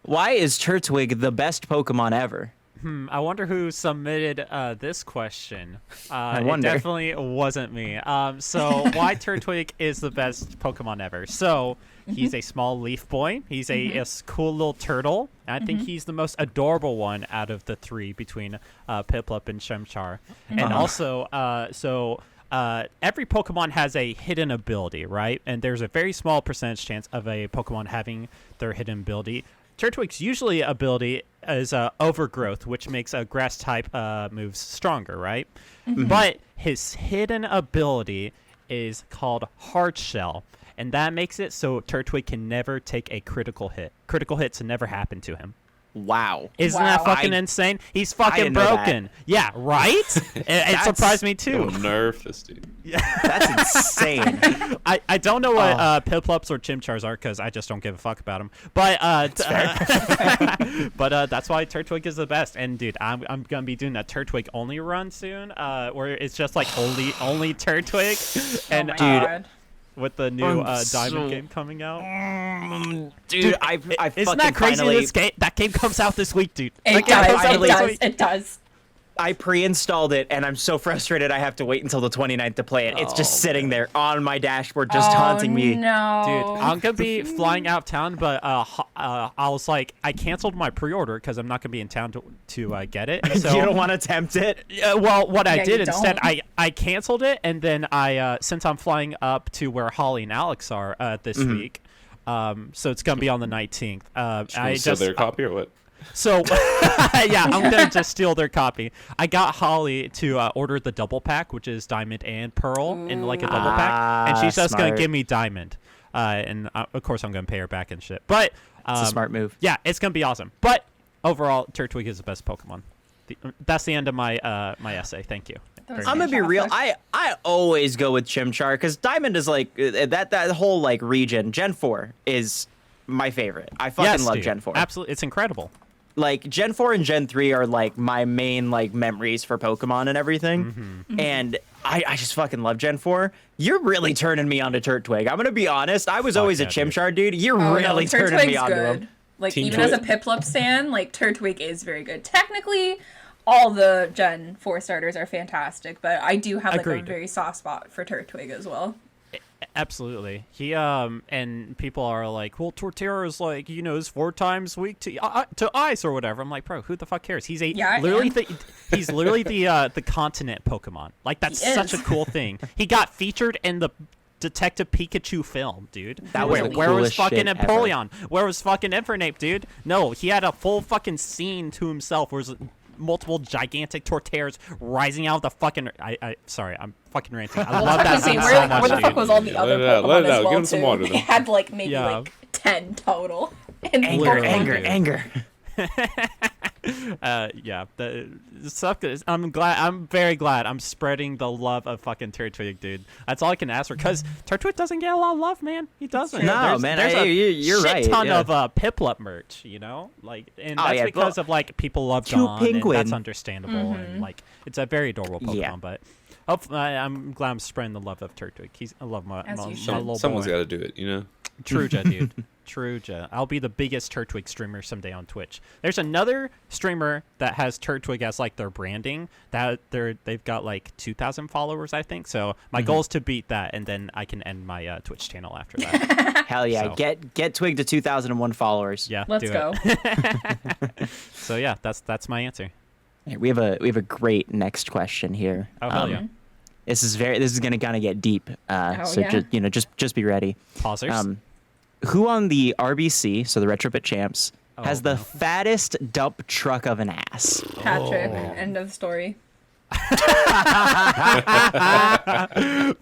why is Turtwig the best Pokemon ever? I wonder who submitted this question. It wonder. definitely wasn't me. So why Turtwig is the best Pokemon ever? So he's a small leaf boy. He's a cool little turtle. And I think he's the most adorable one out of the three between Piplup and Chimchar. And also, every Pokemon has a hidden ability, right? And there's a very small percentage chance of a Pokemon having their hidden ability. Turtwig's usually ability is overgrowth, which makes a grass type moves stronger, right? But his hidden ability is called Hard Shell, and that makes it so Turtwig can never take a critical hit. Critical hits never happen to him. Wow. Isn't that Wow. fucking insane? He's fucking didn't know that. broken. Yeah, right? It surprised me too. It'll nerf this dude. That's insane. I don't know what Piplups or Chimchars are because I just don't give a fuck about them. But that's why Turtwig is the best. And dude, I'm gonna be doing a Turtwig only run soon, where it's just like only Turtwig, and Oh my God. with the new I'm Diamond so- game coming out. Dude, I Isn't fucking that crazy? finally This game, that game comes out this week, dude. It That game does. comes out It this does. week. It does. I pre-installed it and I'm so frustrated I have to wait until the 29th to play it. It's just sitting there on my dashboard just haunting me. No. Dude, I'm gonna be flying out of town, but I was like, I canceled my pre-order because I'm not gonna be in town to get it. And so, You don't want to tempt it? well, what I Yeah, did you instead, don't. I canceled it, and then I since I'm flying up to where Holly and Alex are this week, so it's gonna be on the 19th. I Sell just their copy or what? so yeah, I'm gonna just steal their copy. I got Holly to order the double pack, which is Diamond and Pearl in like a double pack, and she's just gonna smart. give me Diamond, and of course I'm gonna pay her back and shit. But It's a smart move. yeah, it's gonna be awesome. But overall, Turtwig is the best Pokemon. That's the end of my my essay. Thank you. That was I'm gonna be real. fantastic. I always go with Chimchar because Diamond is like that whole like region. Gen 4 is my favorite. I fucking love dude. Gen 4. Absolutely, it's incredible. Like Gen 4 and Gen 3 are like my main like memories for Pokemon and everything. And I just fucking love Gen 4. You're really turning me on to Turtwig. I'm gonna be honest. I was always a yeah, dude. Chimchar dude. You're Oh, really no, turning me Turtwig's on to good. him. Like Team even as a Twig. Piplup stan, like Turtwig is very good. Technically, all the Gen 4 starters are fantastic, but I do have like a Agreed. very soft spot for Turtwig as well. Absolutely. He and people are like, well, Torterra is like, you know, is 4 times weak to ice or whatever. I'm like, bro, who the fuck cares? He's Yeah, I literally am. he's literally the continent Pokemon. Like that's He such a is. cool thing. He got featured in the Detective Pikachu film, dude. That was where, the where was coolest fucking shit ever. Empoleon? Where was fucking Infernape, dude? No, he had a full fucking scene to himself where there's multiple gigantic Torterras rising out of the fucking. Sorry, I'm fucking ranting. I love that scene where, so much, where the fuck dude. was all the Yeah, other let it out, Pokemon let it as out. well Give him some too? water, They then. had like maybe Yeah. like 10 total. And Anger, Literally, anger, dude. anger. Yeah, the stuff is, I'm very glad I'm spreading the love of fucking Turtwig, dude. That's all I can ask for, because Turtwig doesn't get a lot of love, man. He doesn't. true. No, man, you're shit right, ton yeah. of Piplup merch, you know, like, and Oh, that's yeah, because well, of like people love Two Dawn, and Penguin. that's understandable, and like it's a very adorable Pokemon. Yeah. But I'm glad I'm spreading the love of Turtwig. I love my As you should. little Someone's boy. got to do it, you know. Truja, dude. Truja. I'll be the biggest Turtwig streamer someday on Twitch. There's another streamer that has Turtwig as like their branding. That they've got like 2,000 followers, I think. So my goal is to beat that, and then I can end my Twitch channel after that. Hell yeah, So- get Twig to 2001 followers. Yeah, Let's do go. it. So yeah, that's my answer. Hey, we have a great next question here. Oh hell yeah. This is gonna kind of get deep. So yeah. just be ready. Pausers. Who on the RBC, so the Retrobit Champs, has Oh, the no. fattest dump truck of an ass? Patrick, Oh. end of story.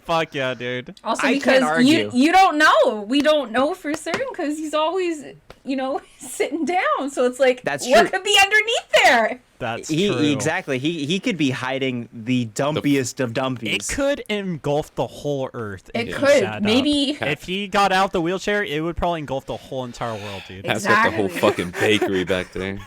Fuck yeah, dude. Also, I can't because argue. you don't know. We don't know for certain because he's always, sitting down. So it's like, That's what true. could be underneath there? That's He true. exactly. He could be hiding the dumpiest of dumpies. It could engulf the whole earth. It if he could. sat up. Maybe. If he got out the wheelchair, it would probably engulf the whole entire world, dude. Ex- That's like the whole Exactly. fucking bakery back there.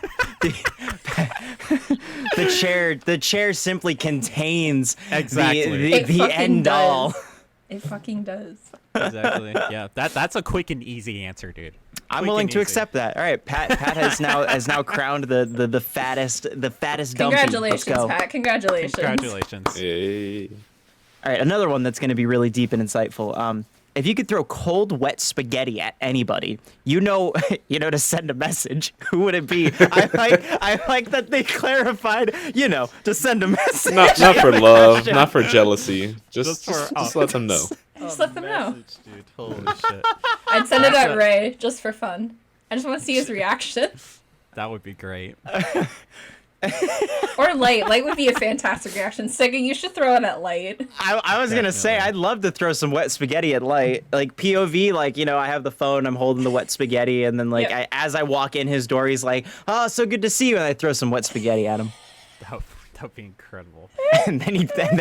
The chair simply contains Exactly. the It fucking end all. does. It fucking does. Exactly. Yeah. That's a quick and easy answer, dude. I'm Quick willing and to easy. accept that. All right, Pat has now crowned the fattest dumpy. Congratulations, Let's go. Pat. Congratulations. Congratulations. Hey. All right, another one that's going to be really deep and insightful. If you could throw cold, wet spaghetti at anybody, to send a message, who would it be? I like that they clarified, to send a message. Not for love, not for jealousy. Just Just for- let them know. Just let them know. Message, dude. Holy shit. I'd send it at Ray just for fun. I just want to see his reaction. That would be great. Or Light. Light would be a fantastic reaction. Sega, you should throw it at Light. I was going to say, Definitely. I'd love to throw some wet spaghetti at Light. Like POV, I have the phone, I'm holding the wet spaghetti, and then Yeah. as I walk in his door, he's like, "Oh, so good to see you," and I throw some wet spaghetti at him. That would be incredible. and then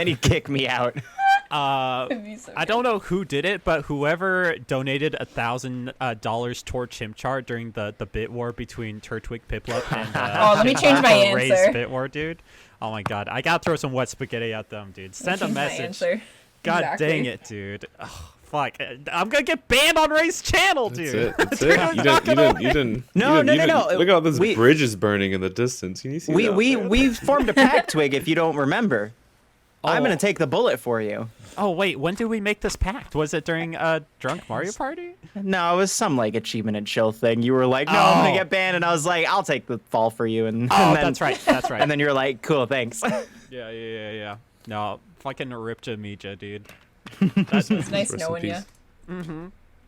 he'd kick me out. It'd be so I good. don't know who did it, but whoever donated $1,000 toward Chimchar during the bit war between Turtwig, Piplup, and Oh, let me change my Ray's answer. bit war, dude. Oh my god, I gotta throw some wet spaghetti at them, dude. Send a Change my message. answer. God Exactly. dang it, dude. Oh, fuck, I'm gonna get banned on Ray's channel, dude. That's it. You didn't. No. Look at all those We- bridges burning in the distance. You need to see that. We formed a pact, Twig, if you don't remember. I'm Oh. going to take the bullet for you. Oh wait, when did we make this pact? Was it during Drunk Mario Party? No, it was some achievement and chill thing. You were like, "No, I'm Oh. gonna get banned," and I was like, "I'll take the fall for you." And, Oh, and then, that's right. That's right. And then you're like, "Cool, thanks." Yeah. No, fucking Ripja Mija, dude. It's nice Rest in knowing you. peace.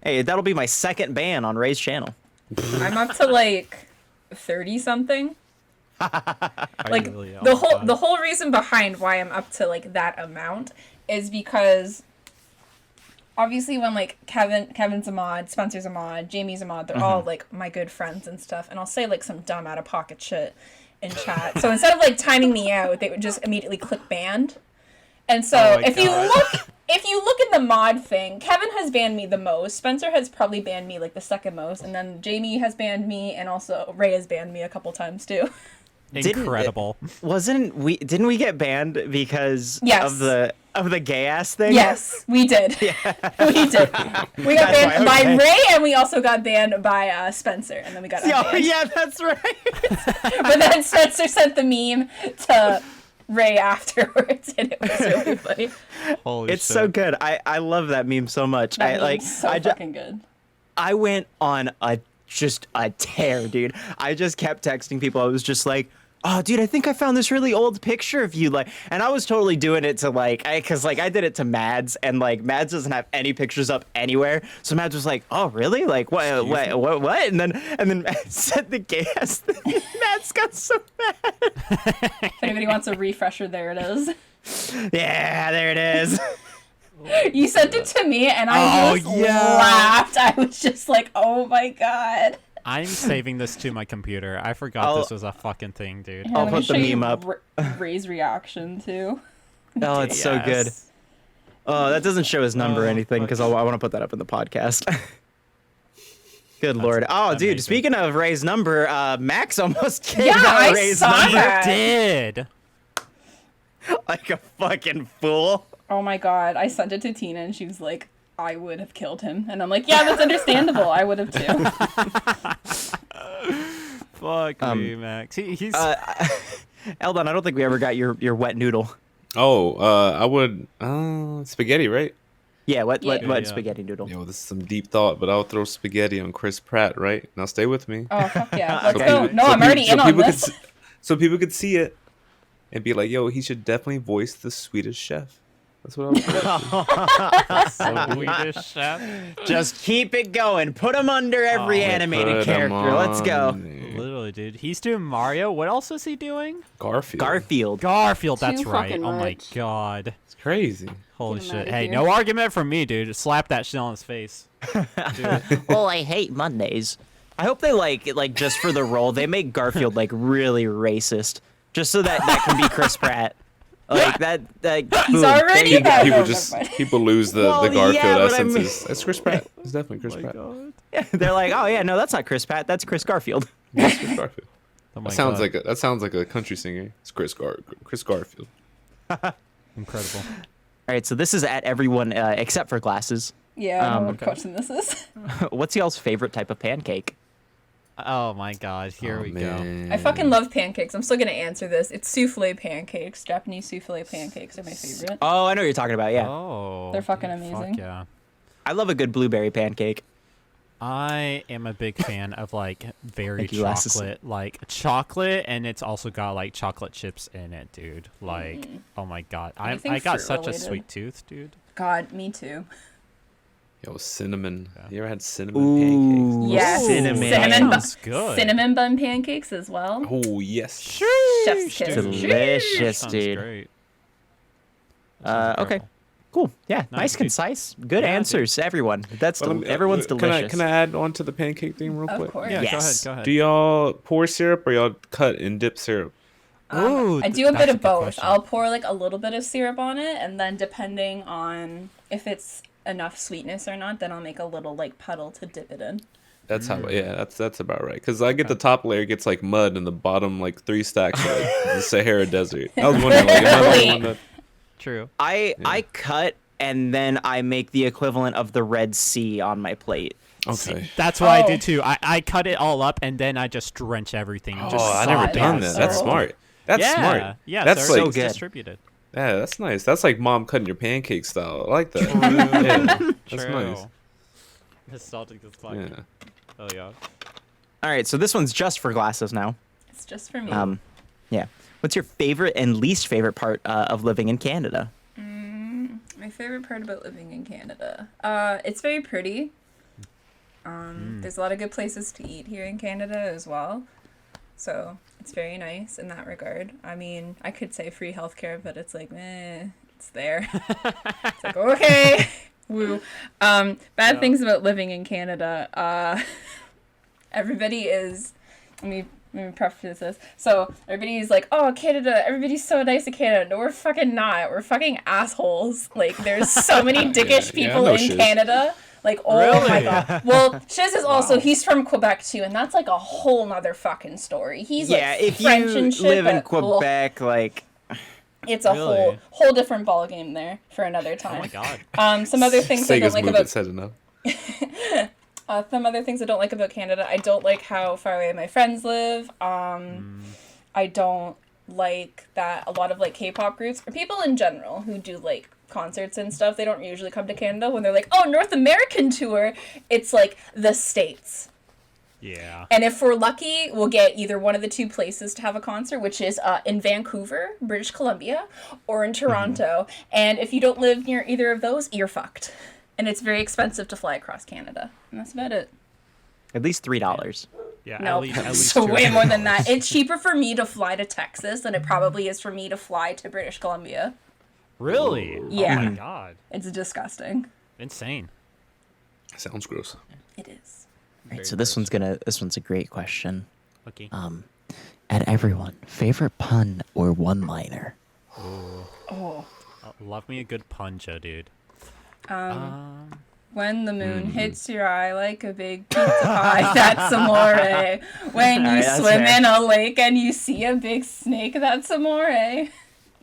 Hey, that'll be my second ban on Ray's channel. I'm up to 30 something. Are Like you really? Oh the my whole God. the whole reason behind why I'm up to that amount is because obviously when Kevin's a mod, Spencer's a mod, Jamie's a mod, they're all my good friends and stuff, and I'll say some dumb out of pocket shit in chat. So instead of timing me out, they would just immediately click banned. And so Oh my if you God. look at the mod thing, Kevin has banned me the most. Spencer has probably banned me the second most, and then Jamie has banned me, and also Ray has banned me a couple times too. Incredible. Didn't we get banned because Yes. of the gay ass thing? Yes, we did. We did. We got That's banned why, by okay. Ray, and we also got banned by Spencer, and then we got Oh, unbanned. yeah, that's right. But then Spencer sent the meme to Ray afterwards, and it was really funny. Holy It's shit. so good. I love that meme so much. That meme's so fucking good. I went on a tear, dude. I just kept texting people. I was just like, "Oh, dude, I think I found this really old picture of you." And I was totally doing it to because I did it to Mads, and Mads doesn't have any pictures up anywhere. So Mads was like, "Oh, really? What?" And then Mads said the gay ass thing. Mads got so mad. If anybody wants a refresher, there it is. Yeah, there it is. You sent it to me, and I Oh, just yeah. laughed. I was just like, "Oh my god." I'm saving this to my computer. I forgot this was a fucking thing, dude. Here, I'll let me put the show you meme up. Ray's reaction too. Oh, it's so good. Yes. Oh, that doesn't show his number or Oh, anything because I want to put that up in the podcast. Good lord. Oh, amazing. dude, speaking of Ray's number, Max almost gave Yeah, out I Ray's saw number that. Did. like a fucking fool. Oh my god, I sent it to Tina and she was like, I would have killed him. And I'm like, yeah, that's understandable. I would have too. Fuck me, Max. He's Eldon, I don't think we ever got your wet noodle. Oh, I would spaghetti, right? Yeah, wet Yeah. spaghetti noodle. Yo, this is some deep thought, but I'll throw spaghetti on Chris Pratt, right? Now stay with me. Oh, fuck yeah. Let's Okay. go. No, I'm already in on people this. so people could see it and be like, yo, he should definitely voice the Swedish chef. That's what I would do. Swedish chef. Just keep it going. Put him under every Oh, animated Put 'em character. Let's go. on there. Literally, dude. He's doing Mario. What else is he doing? Garfield. Garfield. Garfield. That's Too right. fucking Oh my much. god. It's crazy. Holy Get him shit. outta Hey, here. no argument from me, dude. Slap that shit on his face. Dude. Oh, I hate Mondays. I hope they like just for the role they make Garfield like really racist, just so that can be Chris Pratt. Like that. He's boom, already there you that. go. People no, just never mind. people lose the Well, Garfield yeah, but I essence. mean- It's Chris Pratt. It's definitely Chris Pratt. They're like, oh yeah, no, that's not Chris Pratt. That's Chris Garfield. It's Chris Garfield. Oh my That sounds god. like a country singer. It's Chris Garfield. Incredible. All right, so this is at everyone except for glasses. Yeah, I know what okay. question this is. What's y'all's favorite type of pancake? Oh my god. Here Oh, we go. man. I fucking love pancakes. I'm still gonna answer this. It's souffle pancakes. Japanese souffle pancakes are my favorite. Oh, I know what you're talking about. Yeah, Oh. They're fucking fuck amazing. yeah. I love a good blueberry pancake. I am a big fan of like very Thank you, glasses. chocolate, and it's also got like chocolate chips in it, dude. Like, oh my god, Anything I got fruit such a related. sweet tooth, dude. God, me too. Yo, cinnamon. You ever had cinnamon Ooh, pancakes? Yes. cinnamon. Cinnamon bun- Sounds good. Cinnamon bun pancakes as well. Oh yes. Chef's kiss. Delicious, Sounds dude. great. Sounds Okay, incredible. cool. Yeah, Nice, nice, dude. concise, good Yeah, answers, everyone. That's Well, everyone's delicious. Can I add on to the pancake thing real Of quick? course. Yeah, Yes. go ahead. Do y'all pour syrup or y'all cut and dip syrup? Ooh, I do a bit that's of good both. question. I'll pour like a little bit of syrup on it, and then depending on if it's enough sweetness or not, then I'll make a little like puddle to dip it in. That's how. Yeah, that's about right. Because I get the top layer gets like mud, and the bottom like 3 stacks are like the Sahara Desert. I was wondering, like, am I the one that? True. I cut and then I make the equivalent of the Red Sea on my plate. Okay. That's what I Oh. do too. I cut it all up and then I just drench everything. And Oh, just I never soak it done in that. so- That's syrup. smart. That's yeah. smart. Yeah, That's so like it's good. distributed. yeah, that's nice. That's like mom cutting your pancake style. I like that. Yeah, that's True. nice. Nostalgic as fuck. Yeah. Oh yeah. All right, so this one's just for glasses now. It's just for me. Yeah. What's your favorite and least favorite part of living in Canada? My favorite part about living in Canada. It's very pretty. There's a lot of good places to eat here in Canada as well. So it's very nice in that regard. I mean, I could say free healthcare, but it's like, it's there. It's like, okay. Woo. Bad things about living in Canada. Everybody is, let me preface this. So everybody's like, oh, Canada, everybody's so nice in Canada. No, we're fucking not. We're fucking assholes. Like, there's so many dickish Yeah, people no in shiz. Canada. Like, oh my Really? god. Well, Shiz is also, he's from Quebec too, and that's like a whole nother fucking story. He's Yeah, like if French you and shit, live in but, ugh, Quebec, like it's a Really? whole different ballgame there for another time. Oh my god. Some other things I don't Sega's like moved about it said enough. some other things I don't like about Canada. I don't like how far away my friends live. I don't like that a lot of like K-pop groups or people in general who do like concerts and stuff, they don't usually come to Canada when they're like, oh, North American tour. It's like the States. Yeah. And if we're lucky, we'll get either one of the two places to have a concert, which is in Vancouver, British Columbia, or in Toronto. And if you don't live near either of those, you're fucked. And it's very expensive to fly across Canada. And that's about it. at least $3. Yeah. No, At least so two. way more than that. It's cheaper for me to fly to Texas than it probably is for me to fly to British Columbia. Really? Yeah. Oh my god. It's disgusting. Insane. Sounds gross. It is. Right, so this one's a great question. Okay. At everyone, favorite pun or one-liner? Oh. Love me a good punja, dude. When the moon hits your eye like a big pizza pie, that's amore. When you Alright, that's swim fair. in a lake and you see a big snake, that's amore.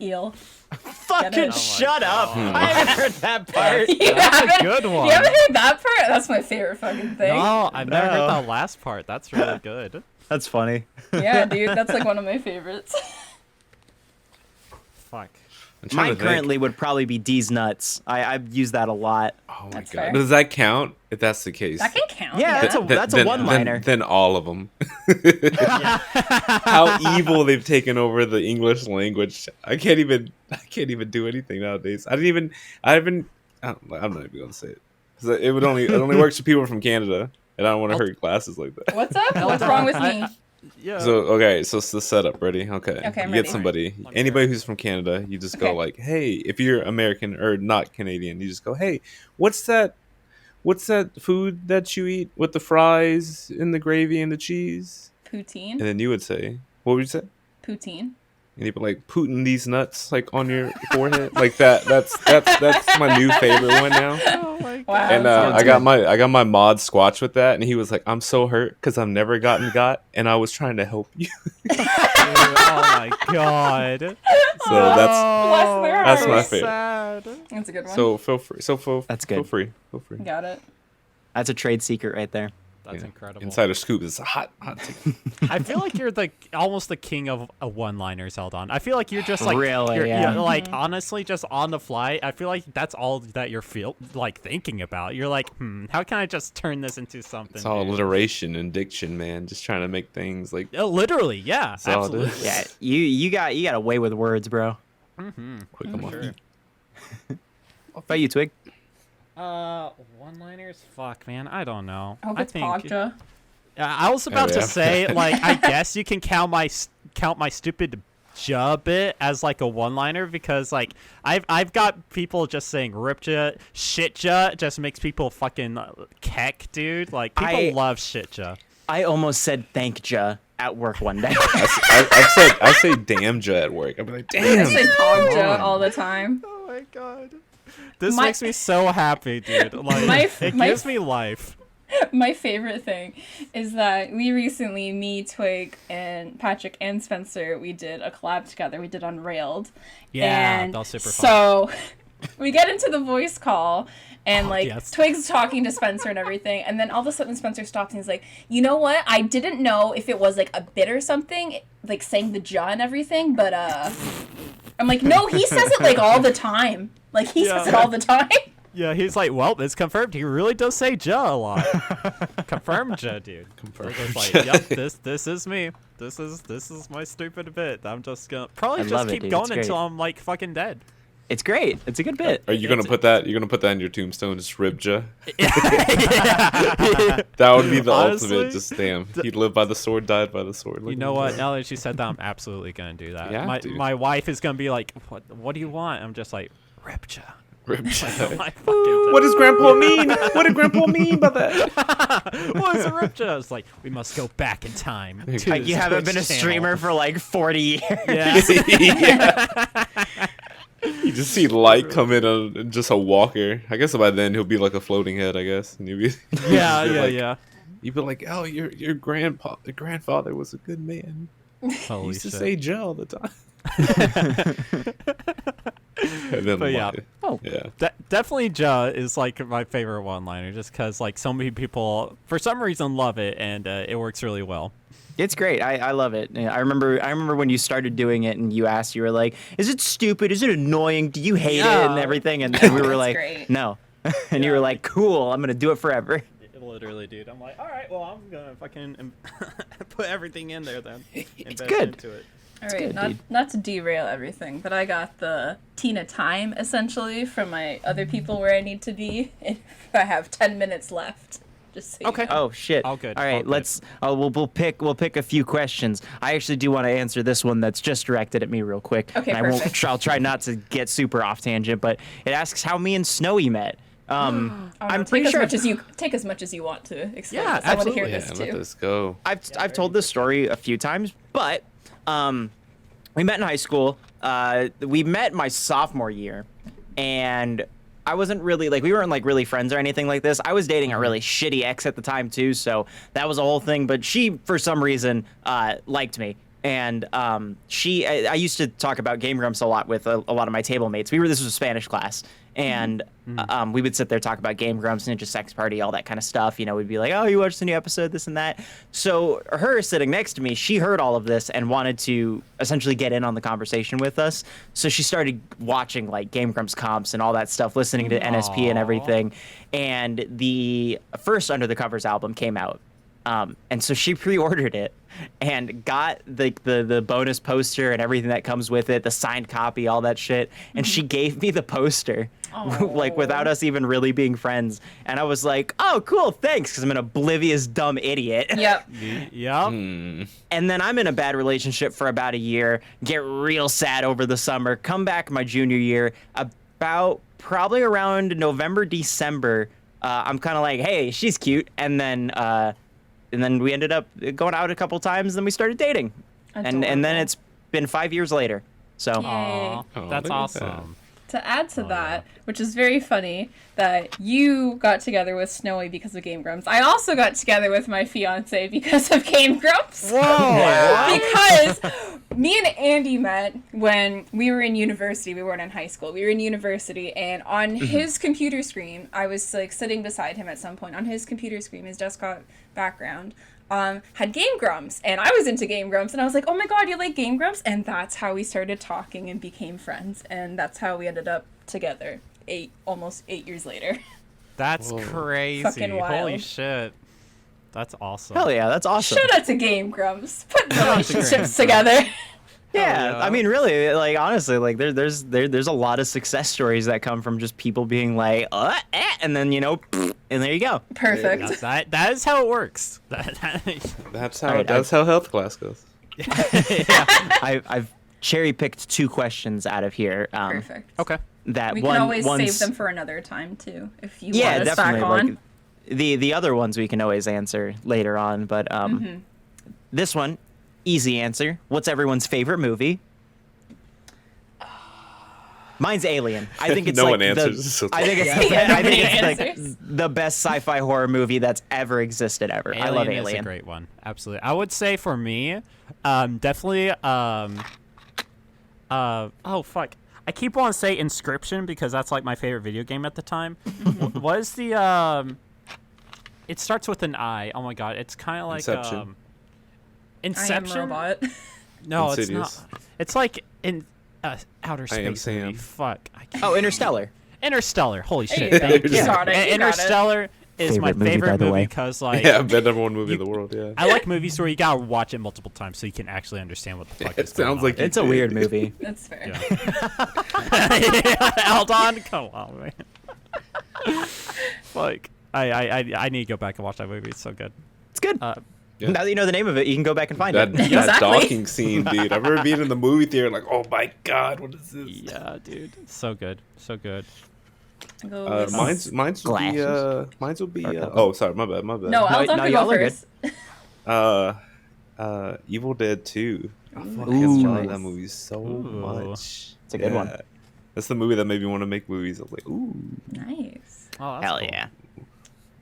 Eel. Fucking it? shut up! I haven't heard that part. You That's a haven't, good one. You haven't heard that part? That's my favorite fucking thing. No, I've never heard No. that last part. That's really good. That's funny. Yeah, dude, that's like one of my favorites. Fuck. I'm trying Mine to think. currently would probably be D's nuts. I've used that a lot. Oh my That's god. fair. Does that count? If that's the case. That can count. Yeah, that's a one-liner. Then all of them. How evil they've taken over the English language. I can't even do anything nowadays. I'm not even gonna say it. 'Cause it only works for people from Canada, and I don't want to hurt classes like that. What's up? What's wrong with me? Yeah. So okay, so it's the setup. Ready? Okay. Okay, I'm You ready. get somebody, Let me anybody who's from Canada, you just go Okay. like, "Hey," if you're American or not Canadian, you just go, "Hey, what's that food that you eat with the fries and the gravy and the cheese?" And Poutine. then you would say, "What would you say?" Poutine. And you'd be like, "Putin these nuts like on your forehead," like that. That's my new favorite one now. Oh my god. Wow. And that's I got my mod Squatch with that, and he was like, "I'm so hurt because I've never got, and I was trying to help you." Dude, oh my god. So that's Bless their that's hearts. my favorite. Sad. That's a good one. So feel free. That's Feel good. free. Feel free. Got it. That's a trade secret right there. That's Yeah. incredible. Insider scoop is a hot take. I feel like you're almost the king of a one-liners, Eldon. I feel like you're just like Really, you're, yeah. you're, like honestly just on the fly. I feel like that's all that you're thinking about. You're like, how can I just turn this into something? It's all dude? alliteration and diction, man. Just trying to make things like Literally, yeah, That's all it absolutely. is. Yeah, you got a way with words, bro. quick on my Sure. feet. What about you, Twig? One-liners. Fuck, man. I don't know. I hope I it's think. Pogja. I was about Oh, to yeah. say, like, I guess you can count my stupid ja bit as like a one-liner because like I've got people just saying rip ja, shit ja just makes people fucking keck, dude. Like people love shit ja. I almost said thank ya at work one day. I say damn ja at work. I'd be like, I damn. say Pogja all the time. Oh my god. This My- makes me so happy, dude. Like it my- gives me life. My favorite thing is that we recently, me, Twig, and Patrick and Spencer, we did a collab together. We did Unrailed. Yeah, and that was super fun. So we get into the voice call, and like yes. Twig's talking to Spencer and everything, and then all of a sudden Spencer stops and he's like, "You know what? I didn't know if it was like a bit or something, like saying the ja and everything, but I'm like, no, he says it like all the time. Like he says it all the time." Yeah, he's like, well, it's confirmed. He really does say ja a lot. Confirmed ja, dude. Confirmed It's like, ja. yep, this is me. This is my stupid bit. I'm just gonna probably I just love it, keep dude. going It's great. until I'm like fucking dead. It's great. It's a good bit. Are you gonna put that? You're gonna put that in your tombstone? Just rib ja. Yeah. That would be the Honestly, ultimate. Just damn. He lived by the sword, died by the sword. Look You at know him what? go. Now that she said that, I'm absolutely gonna do that. Yeah, my dude. my wife is gonna be like, what do you want? I'm just like, rip ja. Rib ja. My fucking What does Grandpa mean? What did Grandpa mean by that? what is a rip ja? It's like we must go back in time. To Like you this haven't been a Twitch channel. streamer for like 40 years. Yeah. Yeah. You just see light come in on just a walker. I guess by then he'll be like a floating head. I guess. And you'll be, Yeah, you'd be yeah, like, yeah. You'd be like, oh, your grandfather was a good man. He Holy used to shit. say ja all the time. And then But yeah. lie. Oh. Yeah. Definitely ja is like my favorite one-liner just because like so many people for some reason love it and it works really well. It's great. I love it. Yeah, I remember when you started doing it and you asked, you were like, "Is it stupid? Is it annoying? Do you hate it and Yeah. everything?" And we were That's like, great. "No." And you were like, "Cool. I'm gonna do it forever." Literally, dude. I'm like, all right, well, I'm gonna fucking put everything in there then. Invest good. into it. All right, good, dude. not to derail everything, but I got the Tina time essentially from my other people where I need to be. If I have 10 minutes left, just so you Okay. know. Oh shit! All good, All right, all good. let's. We'll pick a few questions. I actually do want to answer this one that's just directed at me real quick. Okay, and I won't. perfect. I'll try not to get super off tangent, but it asks how me and Snowy met. I'm pretty sure take as much as you want to explain. Yeah, this. I want to hear Yeah, this let too. this go. I've told this story a few times, but we met in high school. We met my sophomore year, and I wasn't really like we weren't like really friends or anything like this. I was dating a really shitty ex at the time too, so that was a whole thing. But she, for some reason, liked me. And I used to talk about Game Grumps a lot with a lot of my table mates. This was a Spanish class, and we would sit there talk about Game Grumps, Ninja Sex Party, all that kind of stuff. You know, we'd be like, "Oh, you watched the new episode, this and that." So her sitting next to me, she heard all of this and wanted to essentially get in on the conversation with us. So she started watching like Game Grumps comps and all that stuff, listening to NSP and everything. And the first Under the Covers album came out. And so she pre-ordered it and got the bonus poster and everything that comes with it, the signed copy, all that shit. And she gave me the poster, like without us even really being friends. And I was like, "Oh, cool, thanks," because I'm an oblivious, dumb idiot. Yep. Yep. And then I'm in a bad relationship for about a year, get real sad over the summer, come back my junior year, about probably around November, December. I'm kind of like, "Hey, she's cute," and then we ended up going out a couple times, then we started dating. And then it's been 5 years later. So Yay. Aw, Oh, that's look at awesome. To add to that, which is very funny, that you got together with Snowy because of Game Grumps. I also got together with my fiance because of Game Grumps. Whoa! Because me and Andy met when we were in university. We weren't in high school. We were in university, and on his computer screen, I was like sitting beside him at some point. On his computer screen, his desktop background had Game Grumps, and I was into Game Grumps, and I was like, "Oh my god, you like Game Grumps?" And that's how we started talking and became friends, and that's how we ended up together almost 8 years later. That's Whoa. crazy. Fucking wild. Holy shit. That's awesome. hell yeah, that's awesome. Shout out to Game Grumps. Put out to Game relationships Grumps. together. Yeah, yeah. I mean, really, like honestly, like there's a lot of success stories that come from just people being like, and then and there you go. Perfect. That is how it works. That's how Alright, that's how health class goes. I've cherry picked 2 questions out of here. Perfect. Okay. That We one can always one's, save them for another time too, if you yeah, want us back definitely. on. Like the other ones we can always answer later on, but this one, easy answer. What's everyone's favorite movie? Mine's Alien. I think it's No like one answers this, so I think it's Yeah, I think nobody it's like answers. the best sci-fi horror movie that's ever existed ever. I love Is a Alien. great one. Absolutely. I would say for me, definitely oh fuck. I keep wanting to say Inscription because that's like my favorite video game at the time. What is the it starts with an I. Oh my god, it's kind of like Inception. Inception. I am Robot. No, it's Insidious. not. It's like in outer I Am space movie. Sam. Fuck. I can't. Oh, Interstellar. Interstellar. Holy There shit. you go. Thank You you. got it. You got it. Interstellar is my Favorite movie, by favorite the movie way. because like Yeah, the number one movie in the world. Yeah. I like movies where you gotta watch it multiple times so you can actually understand what the fuck It is going sounds on. like It's a weird movie. That's fair. Yeah. Eldon, come on, man. Like, I need to go back and watch that movie. It's so good. It's good. Yeah. Now that you know the name of it, you can go back and find That, it. that Exactly. docking scene, dude. I remember being in the movie theater, like, oh my god, what is this? Yeah, dude. So good. So good. Go Uh, with- mine's will be Or- oh, sorry, my bad. no, No, Eldon no, can y'all go are good. first. Evil Dead 2. I fucking Ooh. love that movie so Ooh. much. It's a good one. That's the movie that made me want to make movies. I was like, ooh. Nice. Oh, that's Hell cool. yeah.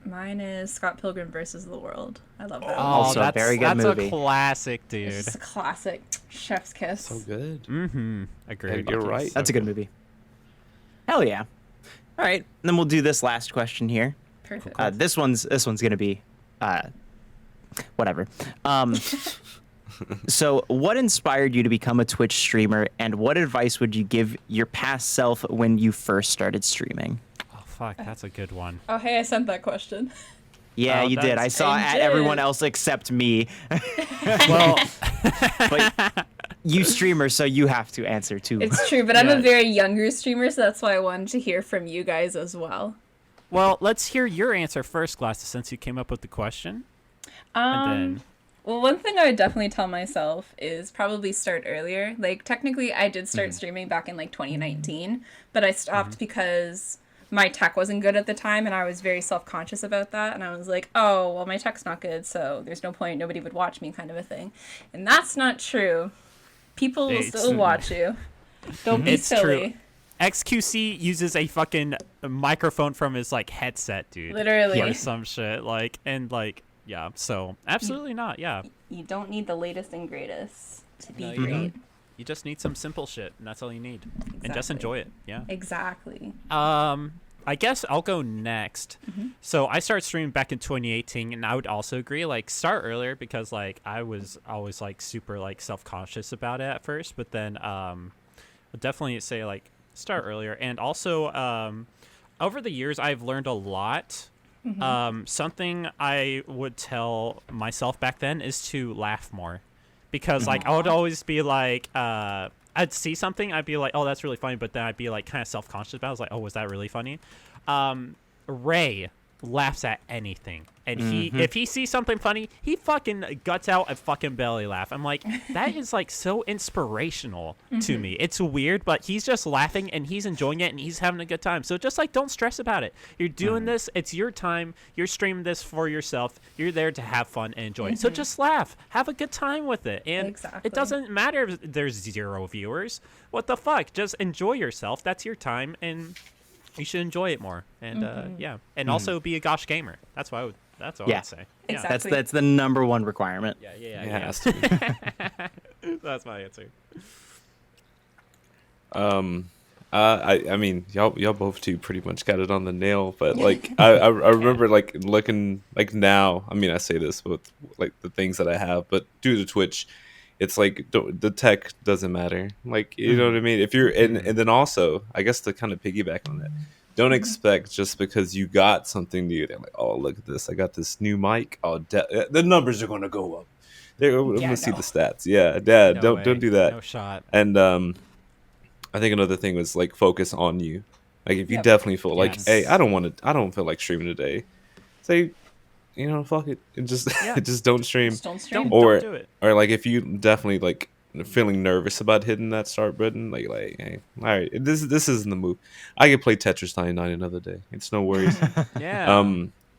Mine is Scott Pilgrim versus the World. I love that. Oh, Also a that's, very good that's movie. a classic, dude. It's just a classic. Chef's kiss. So good. Mm-hmm. Agreed. You're right. That's a good movie. Hell yeah. All right, and then we'll do this last question here. Perfect. This one's gonna be, whatever. So, what inspired you to become a Twitch streamer, and what advice would you give your past self when you first started streaming? Oh fuck, that's a good one. Oh, hey, I sent that question. Yeah, Oh, you did. I that's- saw I at did. everyone else except me. Well, But you streamer, so you have to answer too. It's true, but I'm Yeah. a very younger streamer, so that's why I wanted to hear from you guys as well. well, let's hear your answer first, Glasses, since you came up with the question. And then Well, one thing I would definitely tell myself is probably start earlier. Like, technically, I did start streaming back in, like, 2019, but I stopped because my tech wasn't good at the time, and I was very self-conscious about that, and I was like, oh, well, my tech's not good, so there's no point, nobody would watch me, kind of a thing. And that's not true. People will still watch you. Don't be silly. True. XQC uses a fucking microphone from his like headset, dude. Literally. Or some shit. Like, and like, yeah. So absolutely not. Yeah. You don't need the latest and greatest to be No, you great. don't. You just need some simple shit, and that's all you need. And just Exactly. enjoy it. Yeah. Exactly. I guess I'll go next. So I started streaming back in 2018, and I would also agree, like, start earlier because, like, I was always, like, super, like, self-conscious about it at first. But then I'll definitely say, like, start earlier. And also, over the years, I've learned a lot. Something I would tell myself back then is to laugh more. Because, like, I would always be, like, I'd see something, I'd be like, oh, that's really funny, but then I'd be, like, kind of self-conscious about it. I was like, oh, was that really funny? Ray laughs at anything. And if he sees something funny, he fucking guts out a fucking belly laugh. I'm like, that is, like, so inspirational to me. It's weird, but he's just laughing, and he's enjoying it, and he's having a good time. So just, like, don't stress about it. You're doing this. It's your time. You're streaming this for yourself. You're there to have fun and enjoy it. So just laugh. Have a good time with it. And it doesn't matter if there's 0 viewers. What the fuck? Just enjoy yourself. That's your time, and you should enjoy it more. And, yeah. And also be a gosh gamer. That's what I would... That's what I would say. Yeah. Exactly. That's the number one requirement. Yeah. It has to be. That's my answer. I mean, y'all both two pretty much got it on the nail. But like, I remember like looking like now. I mean, I say this with like the things that I have, but due to Twitch, it's like the tech doesn't matter. Like, you know what I mean? If you're and then also, I guess to kind of piggyback on that, don't expect just because you got something new. They're like, oh, look at this! I got this new mic. Oh, the numbers are going to go up. They're going to see the stats. Yeah, Dad, No don't do that. No shot. And I think another thing was like focus on you. Like if you definitely feel like, Yes. hey, I don't feel like streaming today. Say, you know, fuck it, and just just don't stream. Just don't stream. Or do it. or like if you definitely like feeling nervous about hitting that start button, like hey, all right, this isn't the move. I could play Tetris 99 another day. It's no worries. Yeah.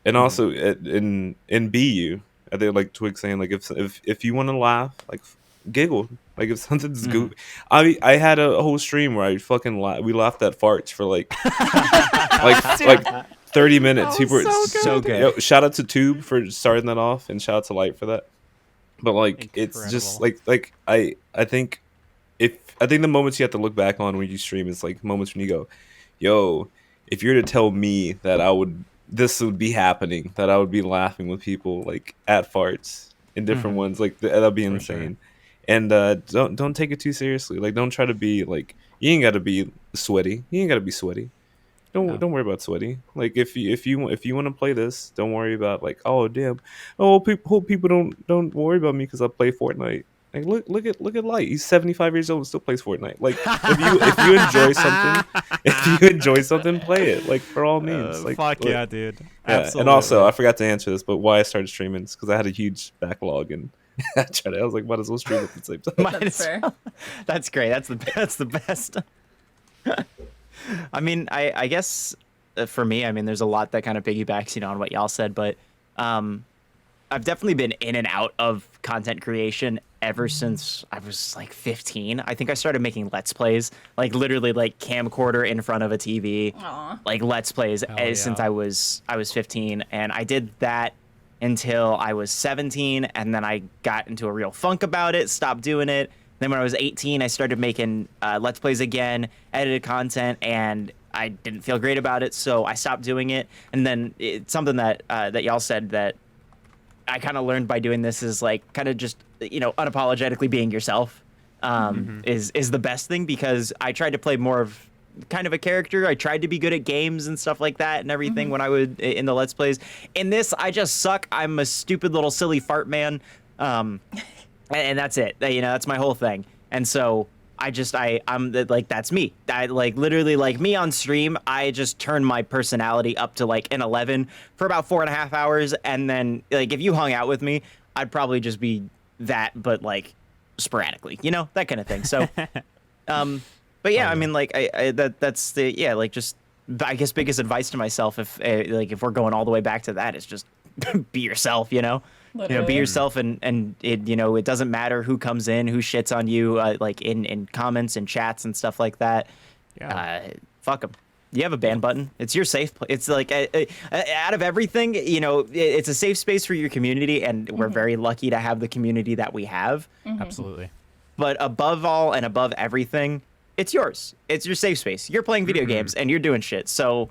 And also in BU, I think like Twig saying like if you want to laugh, like giggle, like if something's goofy. I had a whole stream where I fucking we laughed at farts for like like 30 minutes. That was People were so good. Yo, shout out to Tube for starting that off, and shout out to Light for that. But like it's just like I think the moments you have to look back on when you stream is like moments when you go, yo, if you were to tell me that this would be happening, that I would be laughing with people like at farts in different ones, like that'd be insane. And don't take it too seriously. Like don't try to be like, you ain't got to be sweaty. You ain't got to be sweaty. Don't worry about sweaty. Like if you want to play this, don't worry about like, oh damn, hope people don't worry about me because I play Fortnite. Like look at Light. He's 75 years old and still plays Fortnite. Like if you enjoy something, play it. Like for all means. Like fuck yeah, dude. Yeah. Absolutely. And also I forgot to answer this, but why I started streaming is because I had a huge backlog and I was like, might as well stream at the same time. That's fair. That's great. That's the best. I mean, I guess for me, I mean, there's a lot that kind of piggybacks, on what y'all said, but I've definitely been in and out of content creation ever since I was like 15. I think I started making Let's Plays, like literally like camcorder in front of a TV, like Let's Plays since I was 15, and I did that until I was 17, and then I got into a real funk about it, stopped doing it. Then when I was 18, I started making Let's Plays again, edited content, and I didn't feel great about it, so I stopped doing it. And then it's something that that y'all said that I kind of learned by doing this is like kind of just unapologetically being yourself is the best thing, because I tried to play more of kind of a character. I tried to be good at games and stuff like that and everything when I would in the Let's Plays. In this, I just suck. I'm a stupid little silly fart man. And that's it. That's my whole thing. And so I'm like, that's me. I like literally like me on stream. I just turn my personality up to like an 11 for about 4.5 hours. And then like, if you hung out with me, I'd probably just be that, but like sporadically, that kind of thing. So, but yeah, I mean, like that's like just I guess biggest advice to myself, if we're going all the way back to that, is just be yourself, you know? You know, be Literally. yourself, and it, you know, it doesn't matter who comes in, who shits on you, like in comments and chats and stuff like that. Yeah. Fuck them. You have a ban button. It's your safe place. It's like out of everything, you know, it's a safe space for your community, and we're very lucky to have the community that we have. Absolutely. But above all and above everything, it's yours. It's your safe space. You're playing video games and you're doing shit. So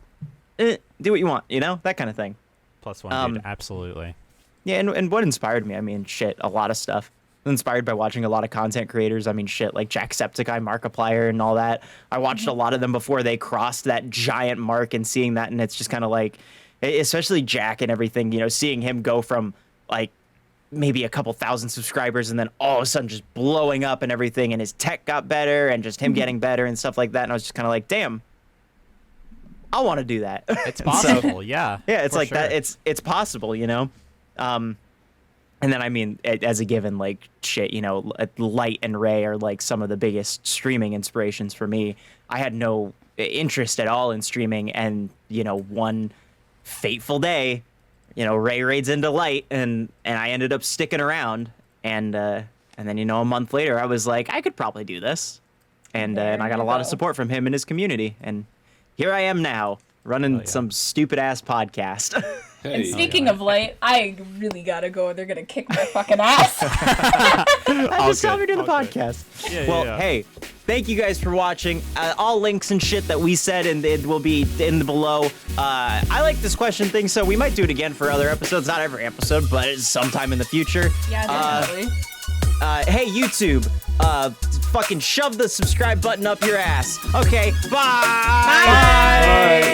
do what you want, you know, that kind of thing. +1, dude. Absolutely. Yeah, and what inspired me? I mean, shit, a lot of stuff. Inspired by watching a lot of content creators. I mean, shit, like Jacksepticeye, Markiplier, and all that. I watched a lot of them before they crossed that giant mark, and seeing that, and it's just kind of like, especially Jack and everything, you know, seeing him go from like maybe a couple thousand subscribers and then all of a sudden just blowing up and everything, and his tech got better and just him getting better and stuff like that. And I was just kind of like, damn, I want to do that. It's possible, yeah. Yeah, it's for like sure. that. It's possible, you know. And then I mean, as a given, like shit, you know, Light and Ray are like some of the biggest streaming inspirations for me. I had no interest at all in streaming, and you know, one fateful day, you know, Ray raids into Light, and I ended up sticking around, and then you know, a month later, I was like, I could probably do this, and I got a lot of support from him and his community, and here I am now running some stupid ass podcast. And speaking of Light, I really gotta go. They're gonna kick my fucking ass. I just saw me do the All good. podcast. Yeah, Well, yeah. hey, thank you guys for watching. All links and shit that we said, and it will be in the below. I like this question thing, so we might do it again for other episodes. Not every episode, but sometime in the future. Yeah, definitely. Hey, YouTube, fucking shove the subscribe button up your ass. Okay, bye. Bye.